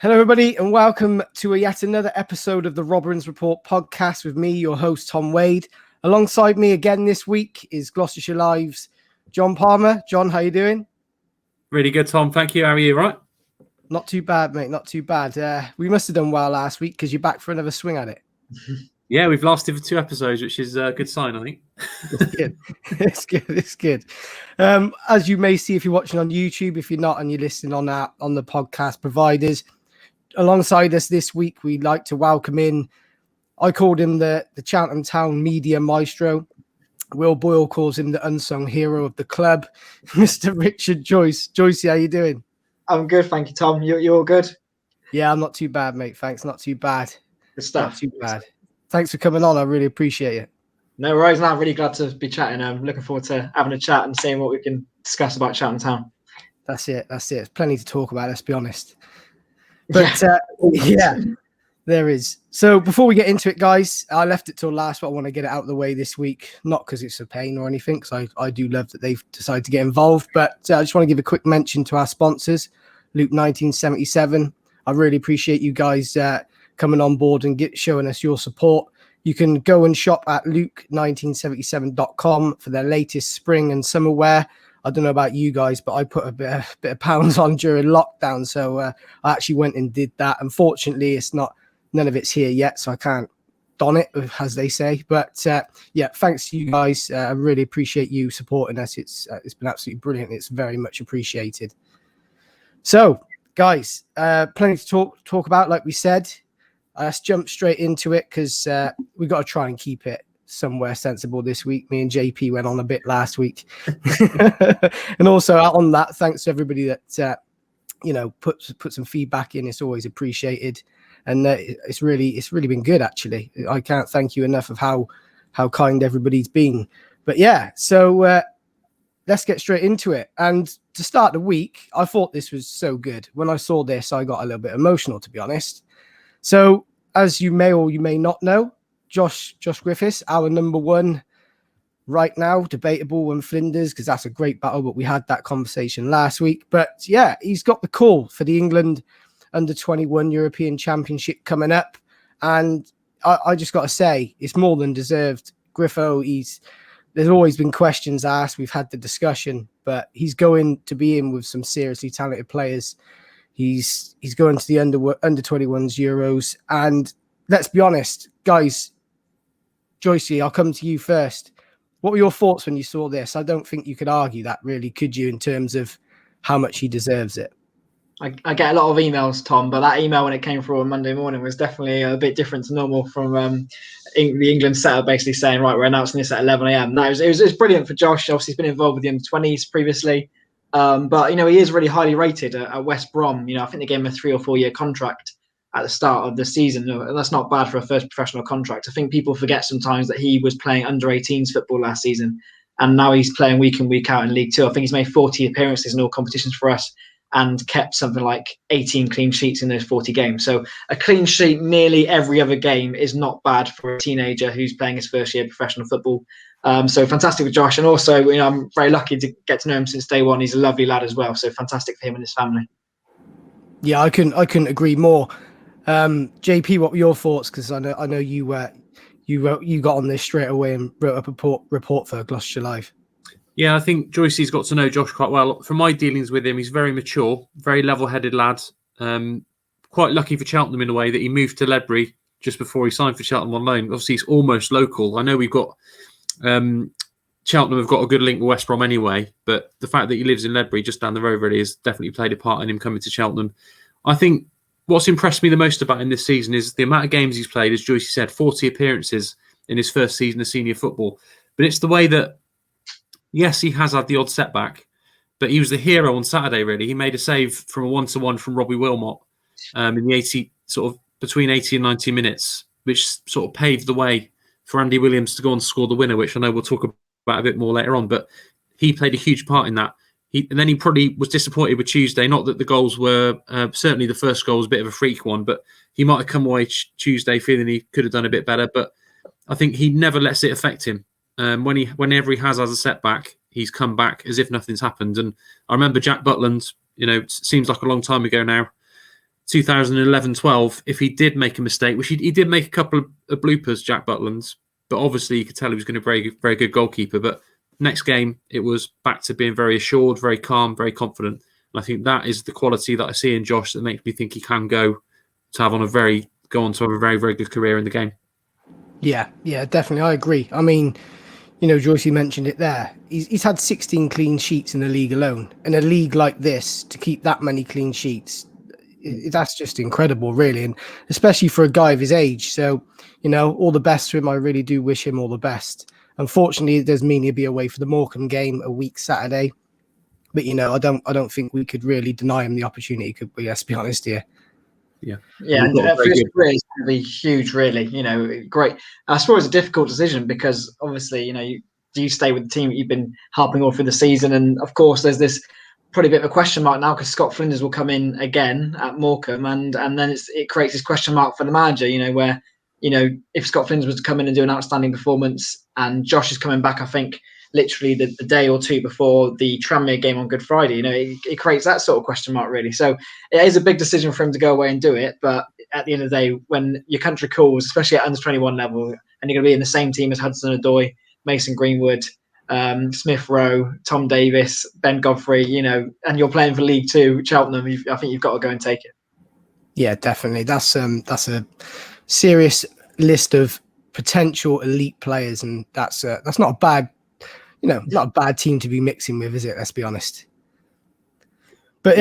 Hello, everybody, and welcome to yet another episode of the Robins Report podcast with me, your host, Tom Wade. Alongside me again this week is Gloucestershire Live's Jon Palmer. Jon, how you doing? Really good, Tom. Thank you. How are you, right? Not too bad, mate. Not too bad. We must have done well last week because you're back for another swing at it. Yeah, we've lasted for 2 episodes, which is a good sign, I think. It's good. It's good. As you may see if you're watching on YouTube, if you're not and you're listening on the podcast providers, alongside us this week, we'd like to welcome in, I called him the Cheltenham Town Media Maestro. Will Boyle calls him the unsung hero of the club, Mr. RichardDJoyce. Joyce, how you doing? I'm good, thank you, Tom. You all good? Yeah, I'm not too bad, mate. Thanks, not too bad. Good stuff. Not too bad. Thanks for coming on. I really appreciate it. No worries. I'm really glad to be chatting. I'm looking forward to having a chat and seeing what we can discuss about Cheltenham Town. That's it. There's plenty to talk about, let's be honest. But yeah, there is. So before we get into it, guys, I left it till last, but I want to get it out of the way this week. Not because it's a pain or anything, because I do love that they've decided to get involved. But I just want to give a quick mention to our sponsors, Luke 1977. I really appreciate you guys coming on board and showing us your support. You can go and shop at luke1977.com for their latest spring and summer wear. I don't know about you guys, but I put a bit of pounds on during lockdown. So I actually went and did that. Unfortunately, none of it's here yet, so I can't don it, as they say. But yeah, thanks to you guys. I really appreciate you supporting us. It's been absolutely brilliant. It's very much appreciated. So, guys, plenty to talk about, like we said. Let's jump straight into it because we've got to try and keep it somewhere sensible this week. Me and JP went on a bit last week. And also on that, thanks to everybody that put some feedback in. It's always appreciated, and it's really been good, actually. I can't thank you enough of how kind everybody's been. But yeah, so let's get straight into it. And to start the week, I thought this was so good. When I saw this, I got a little bit emotional, to be honest. So as you may or you may not know, Josh Griffith, our number one right now, debatable in Flinders, because that's a great battle, but we had that conversation last week. But yeah, he's got the call for the England Under-21 European Championship coming up. And I just got to say, it's more than deserved. Griffo, there's always been questions asked. We've had the discussion, but he's going to be in with some seriously talented players. He's going to the under-21s Euros. And let's be honest, guys, Joyce, I'll come to you first. What were your thoughts when you saw this? I don't think you could argue that, really, could you, in terms of how much he deserves it? I get a lot of emails, Tom, but that email when it came through on Monday morning was definitely a bit different to normal from the England setup, basically saying, right, we're announcing this at 11 a.m. No, it was brilliant for Josh. Obviously, he's been involved with the under-20s previously. But, he is really highly rated at West Brom. I think they gave him a 3 or 4 year contract at the start of the season. That's not bad for a first professional contract. I think people forget sometimes that he was playing under-18s football last season, and now he's playing week in, week out in League Two. I think he's made 40 appearances in all competitions for us and kept something like 18 clean sheets in those 40 games. So a clean sheet nearly every other game is not bad for a teenager who's playing his first year professional football. So fantastic with Josh. And also, I'm very lucky to get to know him since day one. He's a lovely lad as well. So fantastic for him and his family. Yeah, I couldn't agree more. JP, what were your thoughts? Because I know you got on this straight away and wrote up a report for Gloucestershire Live. Yeah, I think Joyce's got to know Josh quite well. From my dealings with him, he's very mature, very level-headed lad. Quite lucky for Cheltenham in a way that he moved to Ledbury just before he signed for Cheltenham on loan. Obviously, he's almost local. I know we've got Cheltenham have got a good link with West Brom anyway, but the fact that he lives in Ledbury just down the road really has definitely played a part in him coming to Cheltenham. I think what's impressed me the most about him this season is the amount of games he's played. As Joyce said, 40 appearances in his first season of senior football. But it's the way that, yes, he has had the odd setback, but he was the hero on Saturday, really. He made a save from a 1-1 from Robbie Wilmot in the 80, sort of between 80 and 90 minutes, which sort of paved the way for Andy Williams to go and score the winner, which I know we'll talk about a bit more later on. But he played a huge part in that. And then he probably was disappointed with Tuesday. Not that the goals were, certainly the first goal was a bit of a freak one, but he might have come away Tuesday feeling he could have done a bit better. But I think he never lets it affect him. Whenever he has a setback, he's come back as if nothing's happened. And I remember Jack Butland, it seems like a long time ago now, 2011-12, if he did make a mistake, which he did make a couple of bloopers, Jack Butland's, but obviously you could tell he was going to be a very good goalkeeper. But next game, it was back to being very assured, very calm, very confident. And I think that is the quality that I see in Josh that makes me think he can go on to have a very, very good career in the game. Yeah, definitely. I agree. I mean, Joyce, you mentioned it there. He's had 16 clean sheets in the league alone. In a league like this, to keep that many clean sheets, that's just incredible, really. And especially for a guy of his age. So, all the best to him. I really do wish him all the best. Unfortunately, it does mean he'll be away for the Morecambe game a week Saturday. But, I don't think we could really deny him the opportunity, could we? Let's be honest here. Yeah, and for his career, it's going to be huge, really. Great. I suppose it's a difficult decision because obviously, do you stay with the team that you've been helping all through the season? And of course, there's this probably a bit of a question mark now because Scott Flinders will come in again at Morecambe, and then it creates this question mark for the manager. Where if Scott Flinders was to come in and do an outstanding performance, and Josh is coming back, I think literally the day or two before the Tranmere game on Good Friday, it creates that sort of question mark, really. So it is a big decision for him to go away and do it. But at the end of the day, when your country calls, especially at under 21 level, and you're going to be in the same team as Hudson-Odoi, Mason Greenwood, Smith Rowe, Tom Davis, Ben Godfrey, and you're playing for League Two, Cheltenham, I think you've got to go and take it. Yeah, definitely. That's a serious list of potential elite players, and that's not a bad, not a bad team to be mixing with, is it? Let's be honest. But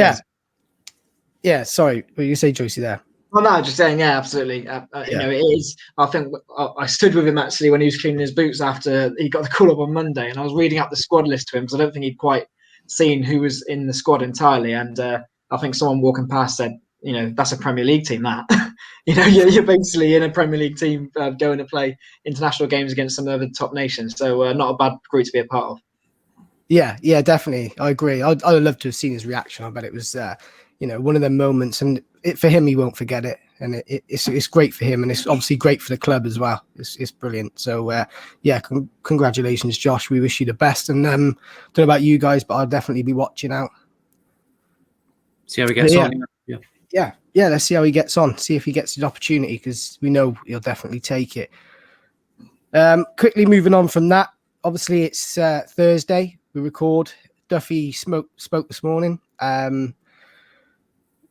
yeah. Sorry, what you say, Joyce, there? Well, no, just saying, yeah, absolutely. It is. I think I stood with him actually when he was cleaning his boots after he got the call up on Monday, and I was reading out the squad list to him because I don't think he'd quite seen who was in the squad entirely. And I think someone walking past said, that's a Premier League team. That you're basically in a Premier League team going to play international games against some of the top nations. So not a bad group to be a part of. Yeah, definitely. I agree. I'd love to have seen his reaction. I bet it was, one of them moments, and for him, he won't forget it. And it's great for him, and it's obviously great for the club as well. It's brilliant. So congratulations, Josh. We wish you the best. And don't know about you guys, but I'll definitely be watching out. See how he gets on. Yeah. Let's see how he gets on. See if he gets an opportunity, because we know he'll definitely take it. Quickly moving on from that. Obviously, it's Thursday. We record. Duffy spoke this morning.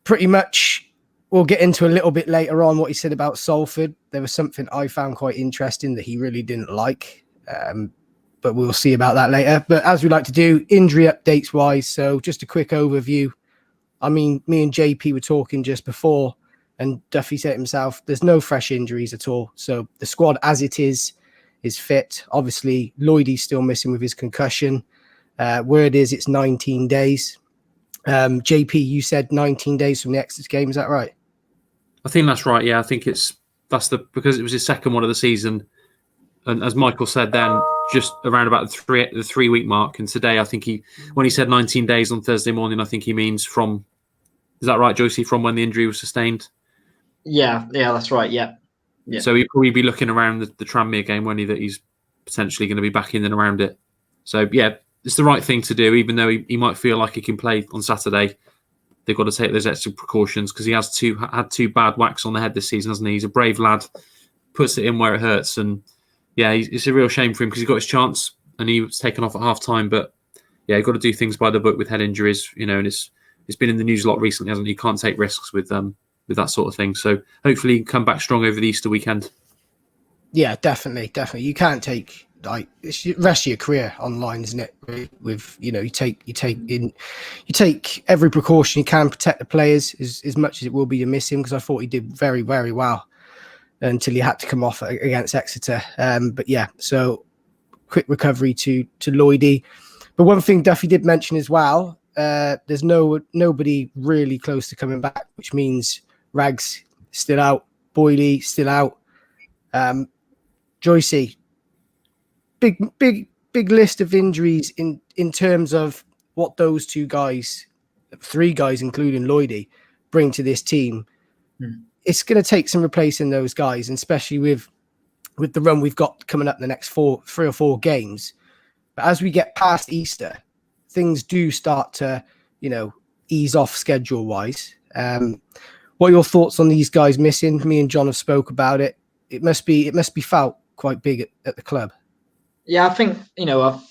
Pretty much, we'll get into a little bit later on what he said about Salford. There was something I found quite interesting that he really didn't like, but we'll see about that later. But as we like to do, injury updates wise, so just a quick overview. I mean, me and JP were talking just before, and Duffy said himself, there's no fresh injuries at all. So the squad as it is fit. Obviously, Lloydie's still missing with his concussion. Word is it's 19 days. JP, you said 19 days from the Exeter game. Is that right? I think that's right. Yeah, I think because it was his second one of the season. And as Michael said then, just around about the 3 week mark. And today, I think when he said 19 days on Thursday morning, I think he means from, is that right, Joyce, from when the injury was sustained? Yeah, that's right. Yeah. So he'll probably be looking around the Tranmere game, won't he, that he's potentially going to be back in and around it. So, yeah, it's the right thing to do, even though he might feel like he can play on Saturday. They've got to take those extra precautions because he has had two bad whacks on the head this season, hasn't he? He's a brave lad, puts it in where it hurts. And, yeah, it's a real shame for him because he got his chance and he was taken off at half-time. But, yeah, you've got to do things by the book with head injuries, and it's been in the news a lot recently, hasn't it? You can't take risks with that sort of thing. So hopefully he can come back strong over the Easter weekend. Yeah, definitely. You can't take it's the rest of your career online, isn't it? With you take every precaution you can, protect the players as much as it will be to miss him, because I thought he did very, very well until he had to come off against Exeter. But yeah, so quick recovery to Lloydie. But one thing Duffy did mention as well, there's nobody really close to coming back, which means Rags still out, Boyley still out. Joyce, big list of injuries in terms of what those three guys, including Lloydie, bring to this team. It's going to take some replacing those guys, and especially with the run we've got coming up the next 3 or 4 games. But as we get past Easter, things do start to, ease off schedule-wise. What are your thoughts on these guys missing? Me and John have spoke about it. It must be felt quite big at the club. Yeah, I think,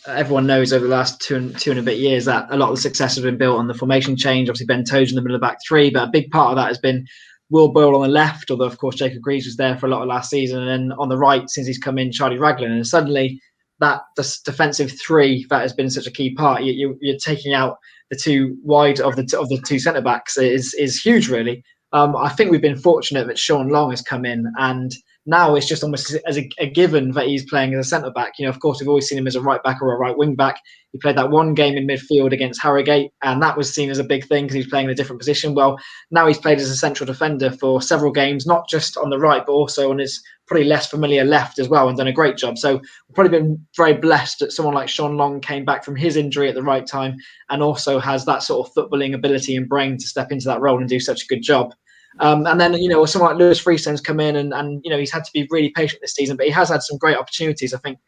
everyone knows over the last two and a bit years that a lot of the success has been built on the formation change. Obviously, Ben Tozer in the middle of the back three, but a big part of that has been Will Boyle on the left, although, of course, Jacob Greaves was there for a lot of last season. And then on the right, since he's come in, Charlie Raglan. And suddenly, that defensive three that has been such a key part, you're taking out the two wide of the two centre-backs is huge, really. I think we've been fortunate that Sean Long has come in, and now it's just almost as a given that he's playing as a centre-back. Of course, we've always seen him as a right-back or a right wing-back. He played that one game in midfield against Harrogate, and that was seen as a big thing because he's playing in a different position. Well, now he's played as a central defender for several games, not just on the right, but also on his probably less familiar left as well, and done a great job. So we've probably been very blessed that someone like Sean Long came back from his injury at the right time and also has that sort of footballing ability and brain to step into that role and do such a good job. And then, someone like Lewis Freestone's come in and he's had to be really patient this season, but he has had some great opportunities. I think,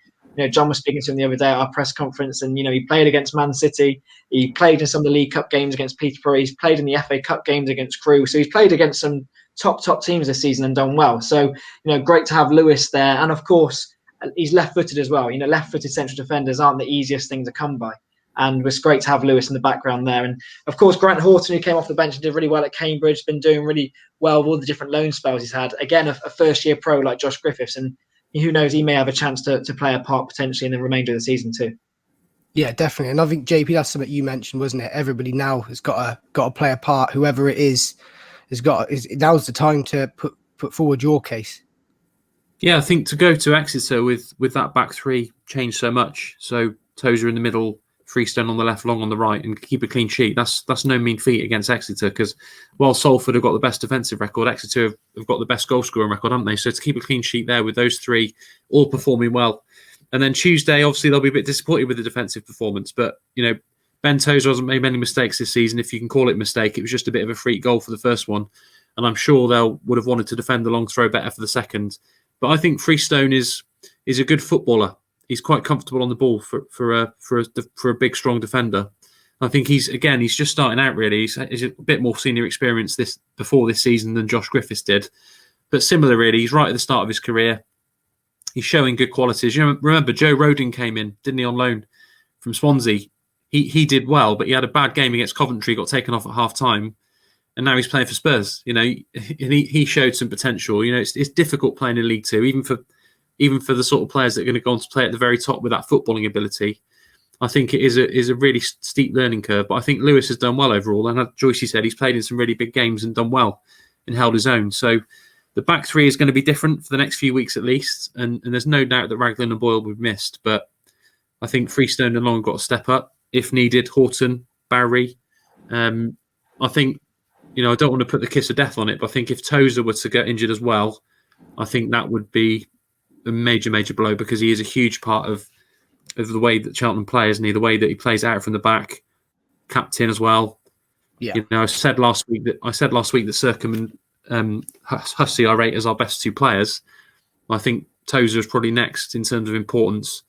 John was speaking to him the other day at our press conference, and, he played against Man City. He played in some of the League Cup games against Peterborough. He's played in the FA Cup games against Crewe. So he's played against some top teams this season and done well. So, great to have Lewis there. And of course, he's left-footed as well. Left-footed central defenders aren't the easiest thing to come by. And it was great to have Lewis in the background there. And of course, Grant Horton, who came off the bench and did really well at Cambridge, been doing really well with all the different loan spells he's had. Again, a first-year pro like Josh Griffiths. And who knows, he may have a chance to play a part potentially in the remainder of the season too. Yeah, definitely. And I think, JP, that's something you mentioned, wasn't it? Everybody now has got to play a part. Whoever it is, now's the time to put forward your case. Yeah, I think to go to Exeter with that back three changed so much. So Tozer in the middle, Freestone on the left, Long on the right, and keep a clean sheet. That's no mean feat against Exeter, because while Salford have got the best defensive record, Exeter have got the best goal scoring record, haven't they? So to keep a clean sheet there with those three all performing well. And then Tuesday, obviously, they'll be a bit disappointed with the defensive performance. But, Ben Tozer hasn't made many mistakes this season, if you can call it a mistake. It was just a bit of a freak goal for the first one. And I'm sure they would have wanted to defend the long throw better for the second. But I think Freestone is a good footballer. He's quite comfortable on the ball for a big, strong defender. I think he's just starting out, really. He's a bit more senior experience before this season than Josh Griffiths did. But similar, really. He's right at the start of his career. He's showing good qualities. Remember, Joe Rodin came in, didn't he, on loan from Swansea? He did well, but he had a bad game against Coventry, got taken off at half-time, and now he's playing for Spurs. He showed some potential. It's difficult playing in League Two, even for the sort of players that are going to go on to play at the very top with that footballing ability. I think it is a really steep learning curve, but I think Lewis has done well overall. And as Joyce said, he's played in some really big games and done well and held his own. So the back three is going to be different for the next few weeks at least. And there's no doubt that Raglan and Boyle we've missed. But I think Freestone and Long have got to step up if needed. Horton, Barry. I think, I don't want to put the kiss of death on it, but I think if Tozer were to get injured as well, I think that would be a major blow, because he is a huge part of the way that Cheltenham play, isn't he? The way that he plays out from the back, captain as well. Yeah. I said last week that Sercombe and Hussey I rate as our best two players. I think Tozer is probably next in terms of importance,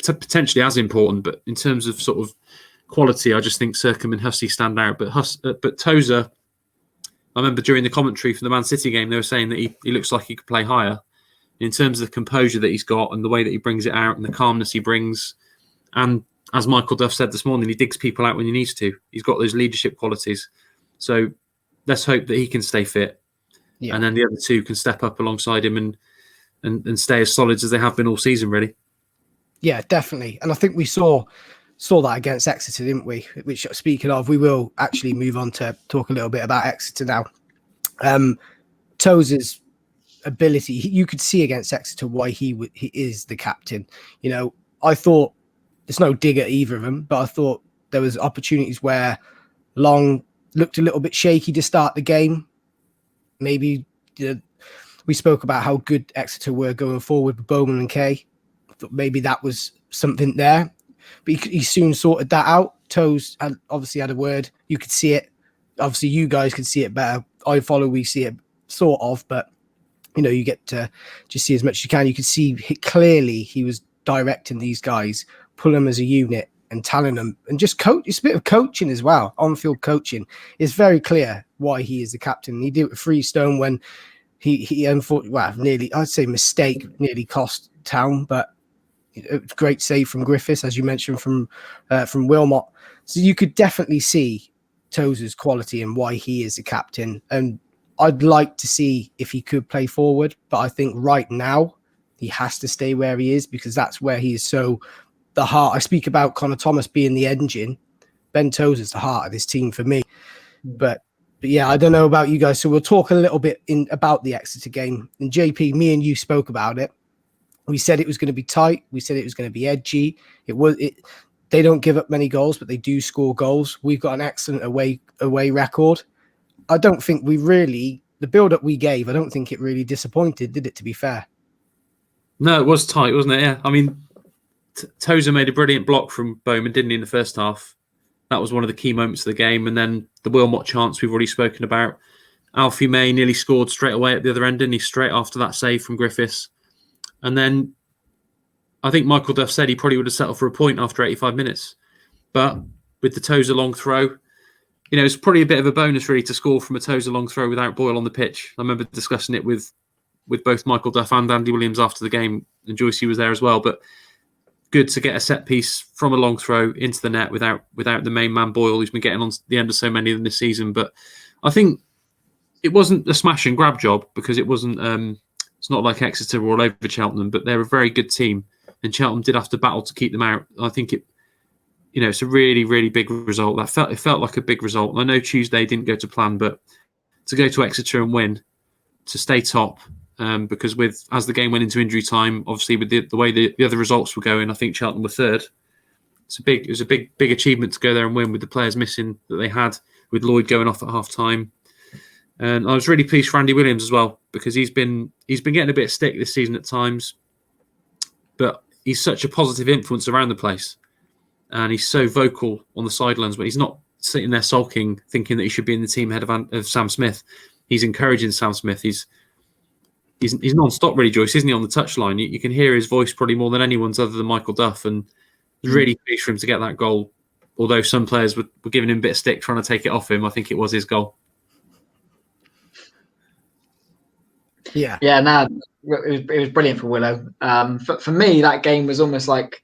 potentially as important, but in terms of sort of quality, I just think Sercombe and Hussey stand out. But Tozer, I remember during the commentary for the Man City game, they were saying that he looks like he could play higher. In terms of the composure that he's got and the way that he brings it out and the calmness he brings. And as Michael Duff said this morning, he digs people out when he needs to. He's got those leadership qualities. So let's hope that he can stay fit. Yeah. And then the other two can step up alongside him and stay as solid as they have been all season, really. Yeah, definitely. And I think we saw that against Exeter, didn't we? Which, speaking of, we will actually move on to talk a little bit about Exeter now. Tozer's ability, you could see against Exeter why he is the captain. I thought, there's no dig at either of them, but I thought there was opportunities where Long looked a little bit shaky to start the game. Maybe we spoke about how good Exeter were going forward with Bowman and Kay. Maybe that was something there, but he soon sorted that out. Toes obviously had a word. You could see it. Obviously, you guys could see it better. We see it sort of, but you get to just see as much as you can. You could see clearly he was directing these guys, pull them as a unit, and telling them, and just coach. It's a bit of coaching as well, on-field coaching. It's very clear why he is the captain. He did it with Freestone when he unfortunately, well, nearly cost Town, but great save from Griffith, as you mentioned, from Wilmot. So you could definitely see Tozer's quality and why he is the captain. And I'd like to see if he could play forward, but I think right now he has to stay where he is, because that's where he is so the heart. I speak about Connor Thomas being the engine. Ben Tozer's the heart of this team for me. But yeah, I don't know about you guys. So we'll talk a little bit about the Exeter game. And JP, me and you spoke about it. We said it was going to be tight. We said it was going to be edgy. They don't give up many goals, but they do score goals. We've got an excellent away record. I don't think the build-up we gave, I don't think it really disappointed, did it, to be fair? No, it was tight, wasn't it? Yeah. I mean, Tozer made a brilliant block from Bowman, didn't he, in the first half? That was one of the key moments of the game. And then the Wilmot chance we've already spoken about. Alfie May nearly scored straight away at the other end, didn't he? Straight after that save from Griffiths. And then I think Michael Duff said he probably would have settled for a point after 85 minutes. But with the Tozer long throw, it's probably a bit of a bonus really to score from a Tozer long throw without Boyle on the pitch. I remember discussing it with both Michael Duff and Andy Williams after the game, and Joyce was there as well. But good to get a set piece from a long throw into the net without the main man Boyle, who's been getting on the end of so many of them this season. But I think it wasn't a smash and grab job, because it wasn't. It's not like Exeter were all over Cheltenham, but they're a very good team, and Cheltenham did have to battle to keep them out. I think it's a really, really big result. It felt like a big result. And I know Tuesday didn't go to plan, but to go to Exeter and win, to stay top, because as the game went into injury time, obviously with the way the other results were going, I think Cheltenham were third. It was a big achievement to go there and win with the players missing that they had, with Lloyd going off at half time. And I was really pleased for Andy Williams as well, because he's been getting a bit of stick this season at times, but he's such a positive influence around the place, and he's so vocal on the sidelines. But he's not sitting there sulking, thinking that he should be in the team ahead of Sam Smith. He's encouraging Sam Smith. He's non-stop really, Joyce, isn't he, on the touchline? You can hear his voice probably more than anyone's other than Michael Duff, and it was really pleased for him to get that goal. Although some players were giving him a bit of stick trying to take it off him, I think it was his goal. Yeah, no, it was brilliant for Willow. For me, that game was almost like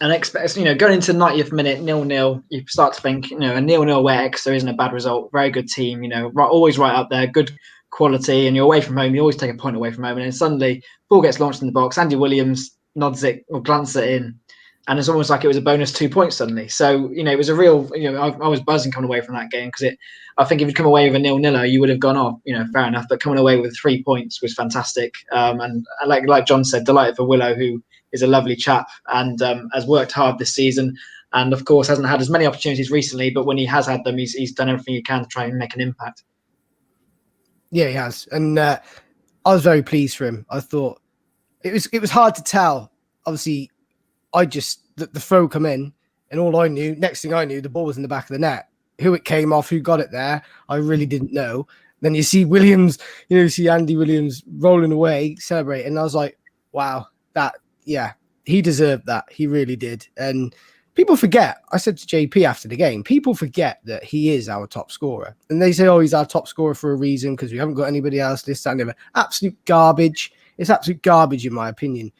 an expectation. Going into 90th minute, 0-0, you start to think, a 0-0 where Exeter isn't a bad result. Very good team, always right up there, good quality, and you're away from home. You always take a point away from home, and then suddenly ball gets launched in the box. Andy Williams nods it or glances it in, and it's almost like it was a bonus 2 points suddenly. So it was a real. I was buzzing coming away from that game, because I think if you'd come away with a 0-0, you would have gone off. Fair enough. But coming away with 3 points was fantastic. And like Jon said, delighted for Willow, who is a lovely chap and has worked hard this season. And of course, hasn't had as many opportunities recently. But when he has had them, he's done everything he can to try and make an impact. Yeah, he has. And I was very pleased for him. I thought it was hard to tell. Obviously, the throw come in, and next thing I knew, the ball was in the back of the net. Who it came off, who got it there, I really didn't know. Then you see Williams, see Andy Williams rolling away, celebrating. And I was like, wow, he deserved that. He really did. And people forget, I said to JP after the game, people forget that he is our top scorer. And they say, he's our top scorer for a reason, because we haven't got anybody else, this, that, and the other. Absolute garbage. It's absolute garbage, in my opinion,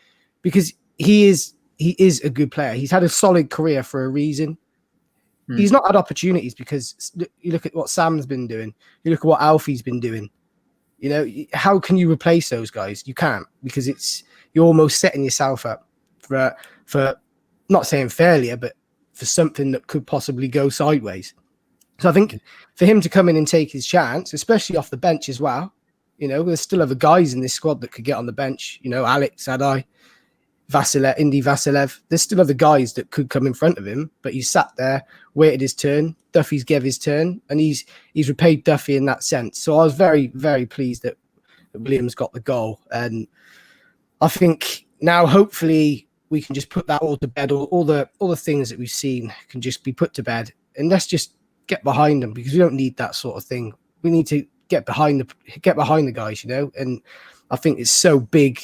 because he is a good player. He's had a solid career for a reason. He's not had opportunities, because you look at what Sam's been doing. You look at what Alfie's been doing. How can you replace those guys? You can't, because you're almost setting yourself up for not saying failure, but for something that could possibly go sideways. So I think for him to come in and take his chance, especially off the bench as well, there's still other guys in this squad that could get on the bench. Alex Adai, Indy Vasilev. There's still other guys that could come in front of him, but he sat there, waited his turn. Duffy's gave his turn, and he's repaid Duffy in that sense. So I was very, very pleased that Williams got the goal. And I think now, hopefully, we can just put that all to bed. All the things that we've seen can just be put to bed, and let's just get behind them, because we don't need that sort of thing. We need to get behind the guys, And I think it's so big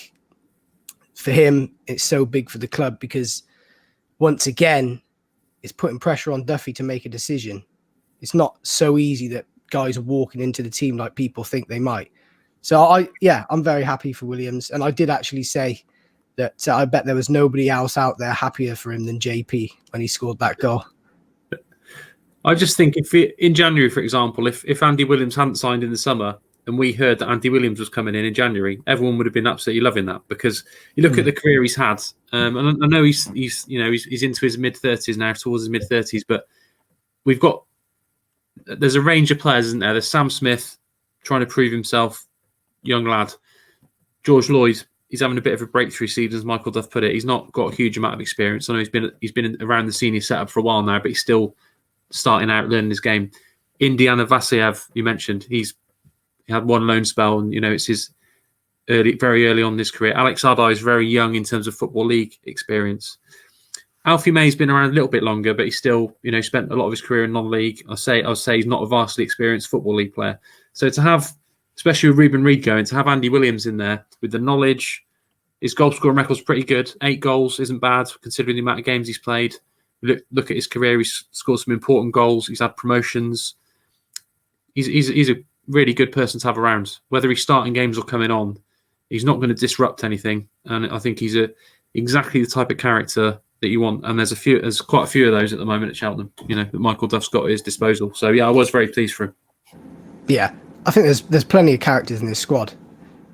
for him. It's so big for the club, because once again, it's putting pressure on Duffy to make a decision. It's not so easy that guys are walking into the team like people think they might. So I'm very happy for Williams. And I did actually say that I bet there was nobody else out there happier for him than JP when he scored that goal. I just think in January, for example, if Andy Williams hadn't signed in the summer and we heard that Andy Williams was coming in January, everyone would have been absolutely loving that, because you look at the career he's had. And I know he's into his mid-30s now, towards his mid-30s, but there's a range of players, isn't there? There's Sam Smith trying to prove himself, young lad. George Lloyd, he's having a bit of a breakthrough season, as Michael Duff put it. He's not got a huge amount of experience. I know he's been around the senior setup for a while now, but he's still starting out learning his game. Indiana Vasilyev, you mentioned, he had one loan spell, and it's his very early on in his career. Alex Ardai is very young in terms of Football League experience. Alfie May's been around a little bit longer, but he's still, spent a lot of his career in non-league. I'll say he's not a vastly experienced Football League player. So to have, especially with Ruben Reid going, to have Andy Williams in there with the knowledge, his goal scoring record's pretty good. 8 goals isn't bad considering the amount of games he's played. Look at his career. He's scored some important goals. He's had promotions. He's a really good person to have around. Whether he's starting games or coming on, he's not going to disrupt anything. And I think he's exactly the type of character that you want. And there's quite a few of those at the moment at Cheltenham, that Michael Duff's got at his disposal. So yeah, I was very pleased for him. Yeah, I think there's plenty of characters in this squad.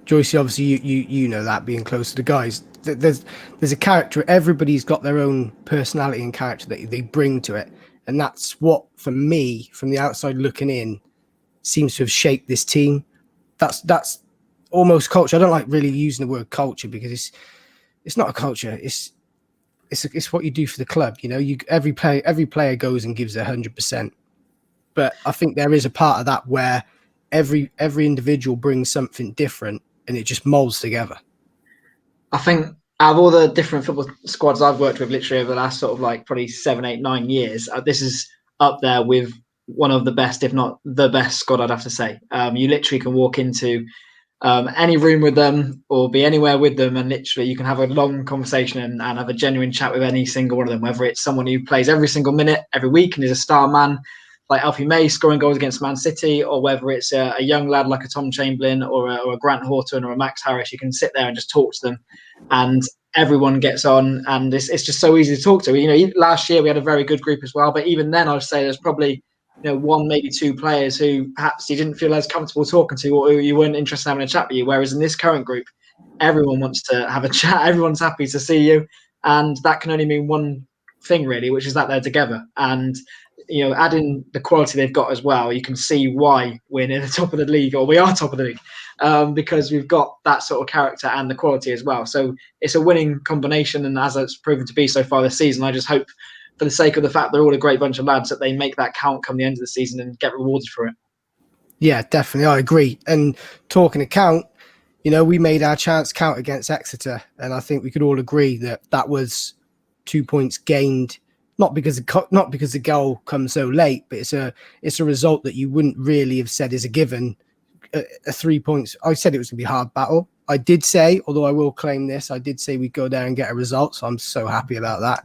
Joyce, obviously you know that, being close to the guys. There's a character. Everybody's got their own personality and character that they bring to it, and that's what, for me, from the outside looking in, seems to have shaped this team. That's almost culture. I don't like really using the word culture, because it's not a culture. It's what you do for the club. Every player goes and gives 100%. But I think there is a part of that where every individual brings something different, and it just molds together. I think out of all the different football squads I've worked with literally over the last sort of probably 7, 8, 9 years, this is up there with one of the best, if not the best squad, I'd have to say. You literally can walk into any room with them or be anywhere with them, and literally you can have a long conversation and have a genuine chat with any single one of them, whether it's someone who plays every single minute every week and is a star man like Alfie May scoring goals against Man City, or whether it's a young lad like a Tom Chamberlain or a Grant Horton or a Max Harris. You can sit there and just talk to them, and everyone gets on, and it's just so easy to talk to. Last year we had a very good group as well, but even then I'd say there's probably one, maybe 2 players who perhaps you didn't feel as comfortable talking to, or who you weren't interested in having a chat with you. Whereas in this current group, everyone wants to have a chat. Everyone's happy to see you, and that can only mean one thing really, which is that they're together. And adding the quality they've got as well, you can see why we're near the top of the league, or we are top of the league, because we've got that sort of character and the quality as well. So it's a winning combination, and as it's proven to be so far this season, I just hope, for the sake of the fact they're all a great bunch of lads, that they make that count come the end of the season and get rewarded for it. Yeah, definitely. I agree. And talking to count, we made our chance count against Exeter, and I think we could all agree that was 2 points gained, not because the goal comes so late, but it's a result that you wouldn't really have said is a given. 3 points. I said it was going to be a hard battle. I did say, although I will claim this, I did say we'd go there and get a result. So I'm so happy about that.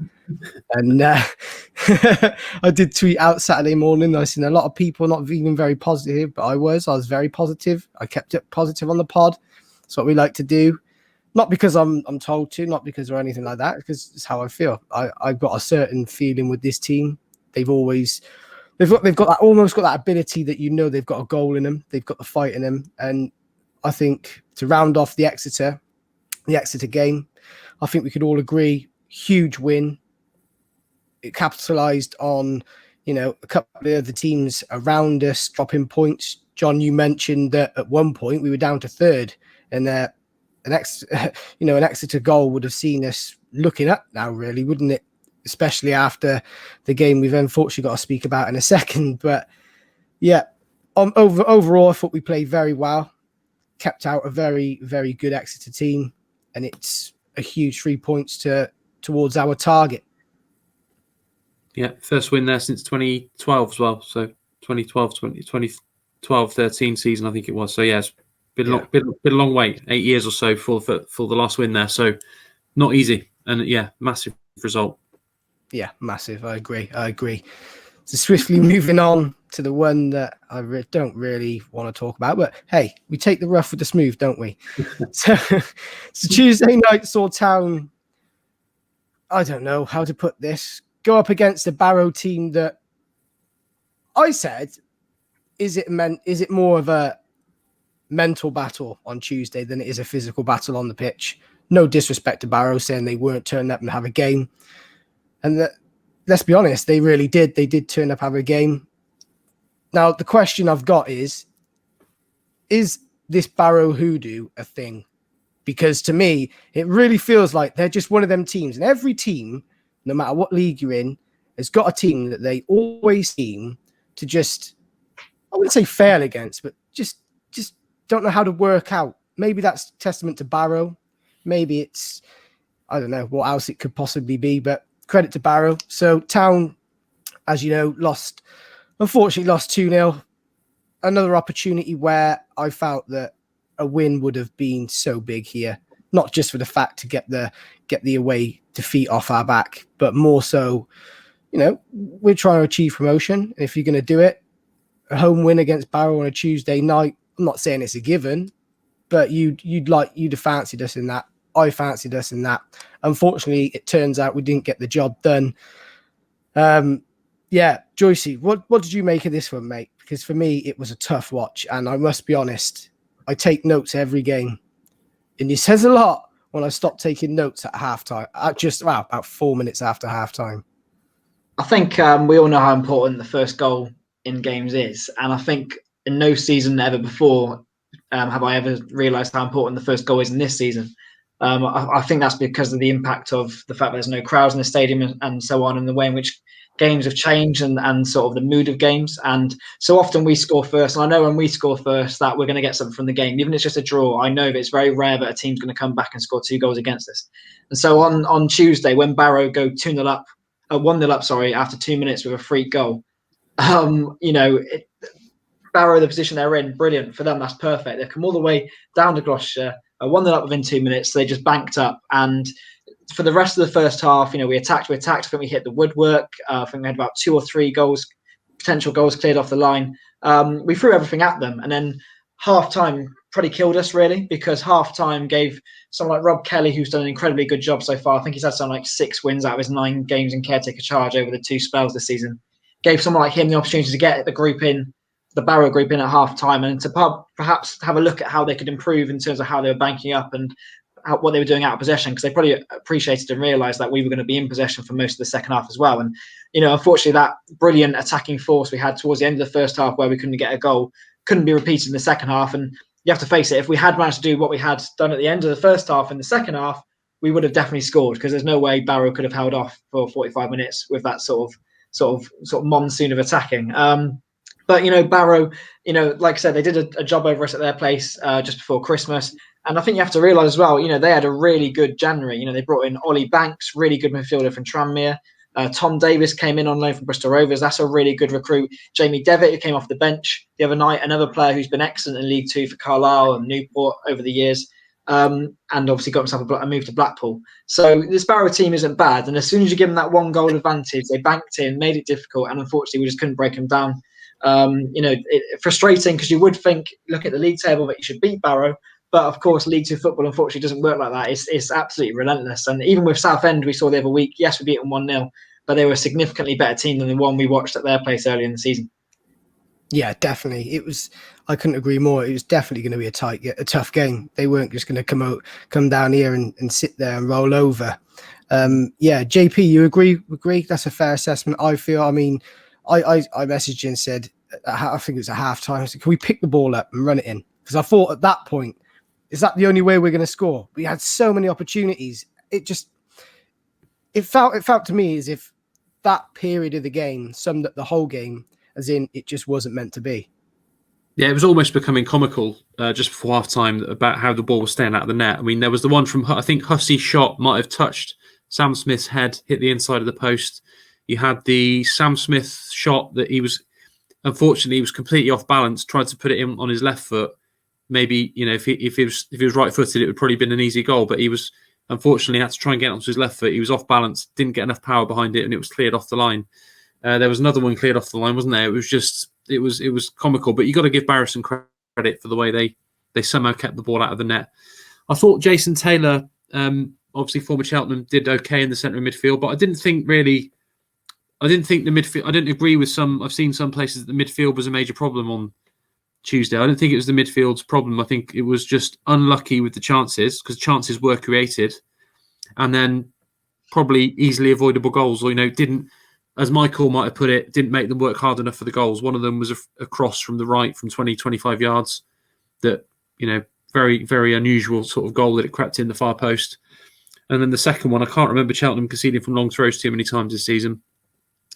And I did tweet out Saturday morning. I seen a lot of people not even very positive, but I was very positive. I kept it positive on the pod. That's what we like to do. Not because I'm told to, not because or anything like that, because it's how I feel. I've got a certain feeling with this team. They've got that, almost got that ability that they've got a goal in them. They've got the fight in them. And I think to round off the Exeter game, I think we could all agree, huge win. It capitalised on, a couple of the teams around us dropping points. John, you mentioned that at one point we were down to 3rd, and an Exeter goal would have seen us looking up now, really, wouldn't it? Especially after the game we've unfortunately got to speak about in a second. But yeah, overall, I thought we played very well, kept out a very, very good Exeter team, and it's a huge 3 points towards our target. Yeah, first win there since 2012 as well. So 2012-13 season, I think it was. So yeah, it's been a long wait, 8 years or so for the last win there. So not easy, and yeah, massive result. Yeah, massive. I agree. So swiftly moving on to the one that I don't really want to talk about, but hey, we take the rough with the smooth, don't we? So Tuesday night saw Town, I don't know how to put this, go up against a Barrow team that I said, is it more of a mental battle on Tuesday than it is a physical battle on the pitch? No disrespect to Barrow, saying they weren't turning up and have a game. And that, let's be honest, they really did. They did turn up, have a game. Now, the question I've got is this Barrow hoodoo a thing? Because to me, it really feels like they're just one of them teams. And every team, no matter what league you're in, has got a team that they always seem to just, I wouldn't say fail against, but just don't know how to work out. Maybe that's testament to Barrow. Maybe it's, I don't know what else it could possibly be, but credit to Barrow. So Town, as you know, unfortunately lost 2-0. Another opportunity where I felt that a win would have been so big here, not just for the fact to get the away defeat off our back, but more so, we're trying to achieve promotion. And if you're going to do it, a home win against Barrow on a Tuesday night, I'm not saying it's a given, but you'd have fancied us in that. I fancied us in that. Unfortunately, it turns out we didn't get the job done. Joyce, what did you make of this one, mate? Because for me, it was a tough watch, and I must be honest, I take notes every game, and it says a lot when I stop taking notes at halftime. About 4 minutes after halftime. I think we all know how important the first goal in games is, and I think in no season ever before have I ever realised how important the first goal is in this season. I think that's because of the impact of the fact there's no crowds in the stadium and so on, and the way in which games have changed and sort of the mood of games. And so often we score first. And I know when we score first that we're going to get something from the game. Even if it's just a draw, I know that it's very rare that a team's going to come back and score 2 goals against us. And so on Tuesday, when Barrow go 1-0 up, after 2 minutes with a free goal, Barrow, the position they're in, brilliant for them. That's perfect. They've come all the way down to Gloucestershire, 1-0 up within 2 minutes. So they just banked up. And for the rest of the first half, we attacked. I think we hit the woodwork. I think we had about 2 or 3 potential goals cleared off the line. We threw everything at them. And then half-time probably killed us, really, because half-time gave someone like Rob Kelly, who's done an incredibly good job so far. I think he's had something like 6 wins out of his 9 games in caretaker charge over the 2 spells this season. Gave someone like him the opportunity to get the Barrow group in at half-time, and to perhaps have a look at how they could improve in terms of how they were banking up and what they were doing out of possession, because they probably appreciated and realised that we were going to be in possession for most of the second half as well. And, unfortunately, that brilliant attacking force we had towards the end of the first half where we couldn't get a goal couldn't be repeated in the second half. And you have to face it, if we had managed to do what we had done at the end of the first half in the second half, we would have definitely scored, because there's no way Barrow could have held off for 45 minutes with that sort of monsoon of attacking. But Barrow, like I said, they did a job over us at their place just before Christmas. And I think you have to realise as well, they had a really good January. They brought in Ollie Banks, really good midfielder from Tranmere. Tom Davis came in on loan from Bristol Rovers. That's a really good recruit. Jamie Devitt, who came off the bench the other night, another player who's been excellent in League Two for Carlisle and Newport over the years. And obviously got himself a move to Blackpool. So this Barrow team isn't bad. And as soon as you give them that 1 goal advantage, they banked in, made it difficult. And unfortunately, we just couldn't break them down. Frustrating, because you would think, look at the league table, that you should beat Barrow. But of course, League Two football unfortunately doesn't work like that. It's absolutely relentless. And even with Southend, we saw the other week, yes, we beat them 1-0, but they were a significantly better team than the one we watched at their place earlier in the season. Yeah, definitely. I couldn't agree more. It was definitely going to be a tough game. They weren't just going to come down here and sit there and roll over. JP, you agree? That's a fair assessment, I feel. I mean, I messaged you and said, I think it was a half-time, I said, can we pick the ball up and run it in? Because I thought at that point, is that the only way we're going to score? We had so many opportunities. It felt to me as if that period of the game summed up the whole game, as in it just wasn't meant to be. Yeah, it was almost becoming comical just before half-time about how the ball was staying out of the net. I mean, there was the one from, I think Hussey's shot might have touched Sam Smith's head, hit the inside of the post. You had the Sam Smith shot that he was completely off balance, tried to put it in on his left foot. Maybe, if he was right-footed, it would probably been an easy goal, but he was unfortunately had to try and get onto his left foot. He was off balance, didn't get enough power behind it, and it was cleared off the line. There was another one cleared off the line, wasn't there? It was comical, but you got to give Barrow some credit for the way they somehow kept the ball out of the net. I thought Jason Taylor, obviously former Cheltenham, did okay in the centre of midfield, but I didn't think the midfield. I didn't agree with some. I've seen some places that the midfield was a major problem on Tuesday. I don't think it was the midfield's problem. I think it was just unlucky with the chances, because chances were created, and then probably easily avoidable goals. Or didn't, as Michael might have put it, didn't make them work hard enough for the goals. One of them was a cross from the right from 20, 25 yards. That very, very unusual sort of goal that it crept in the far post. And then the second one, I can't remember Cheltenham conceding from long throws too many times this season.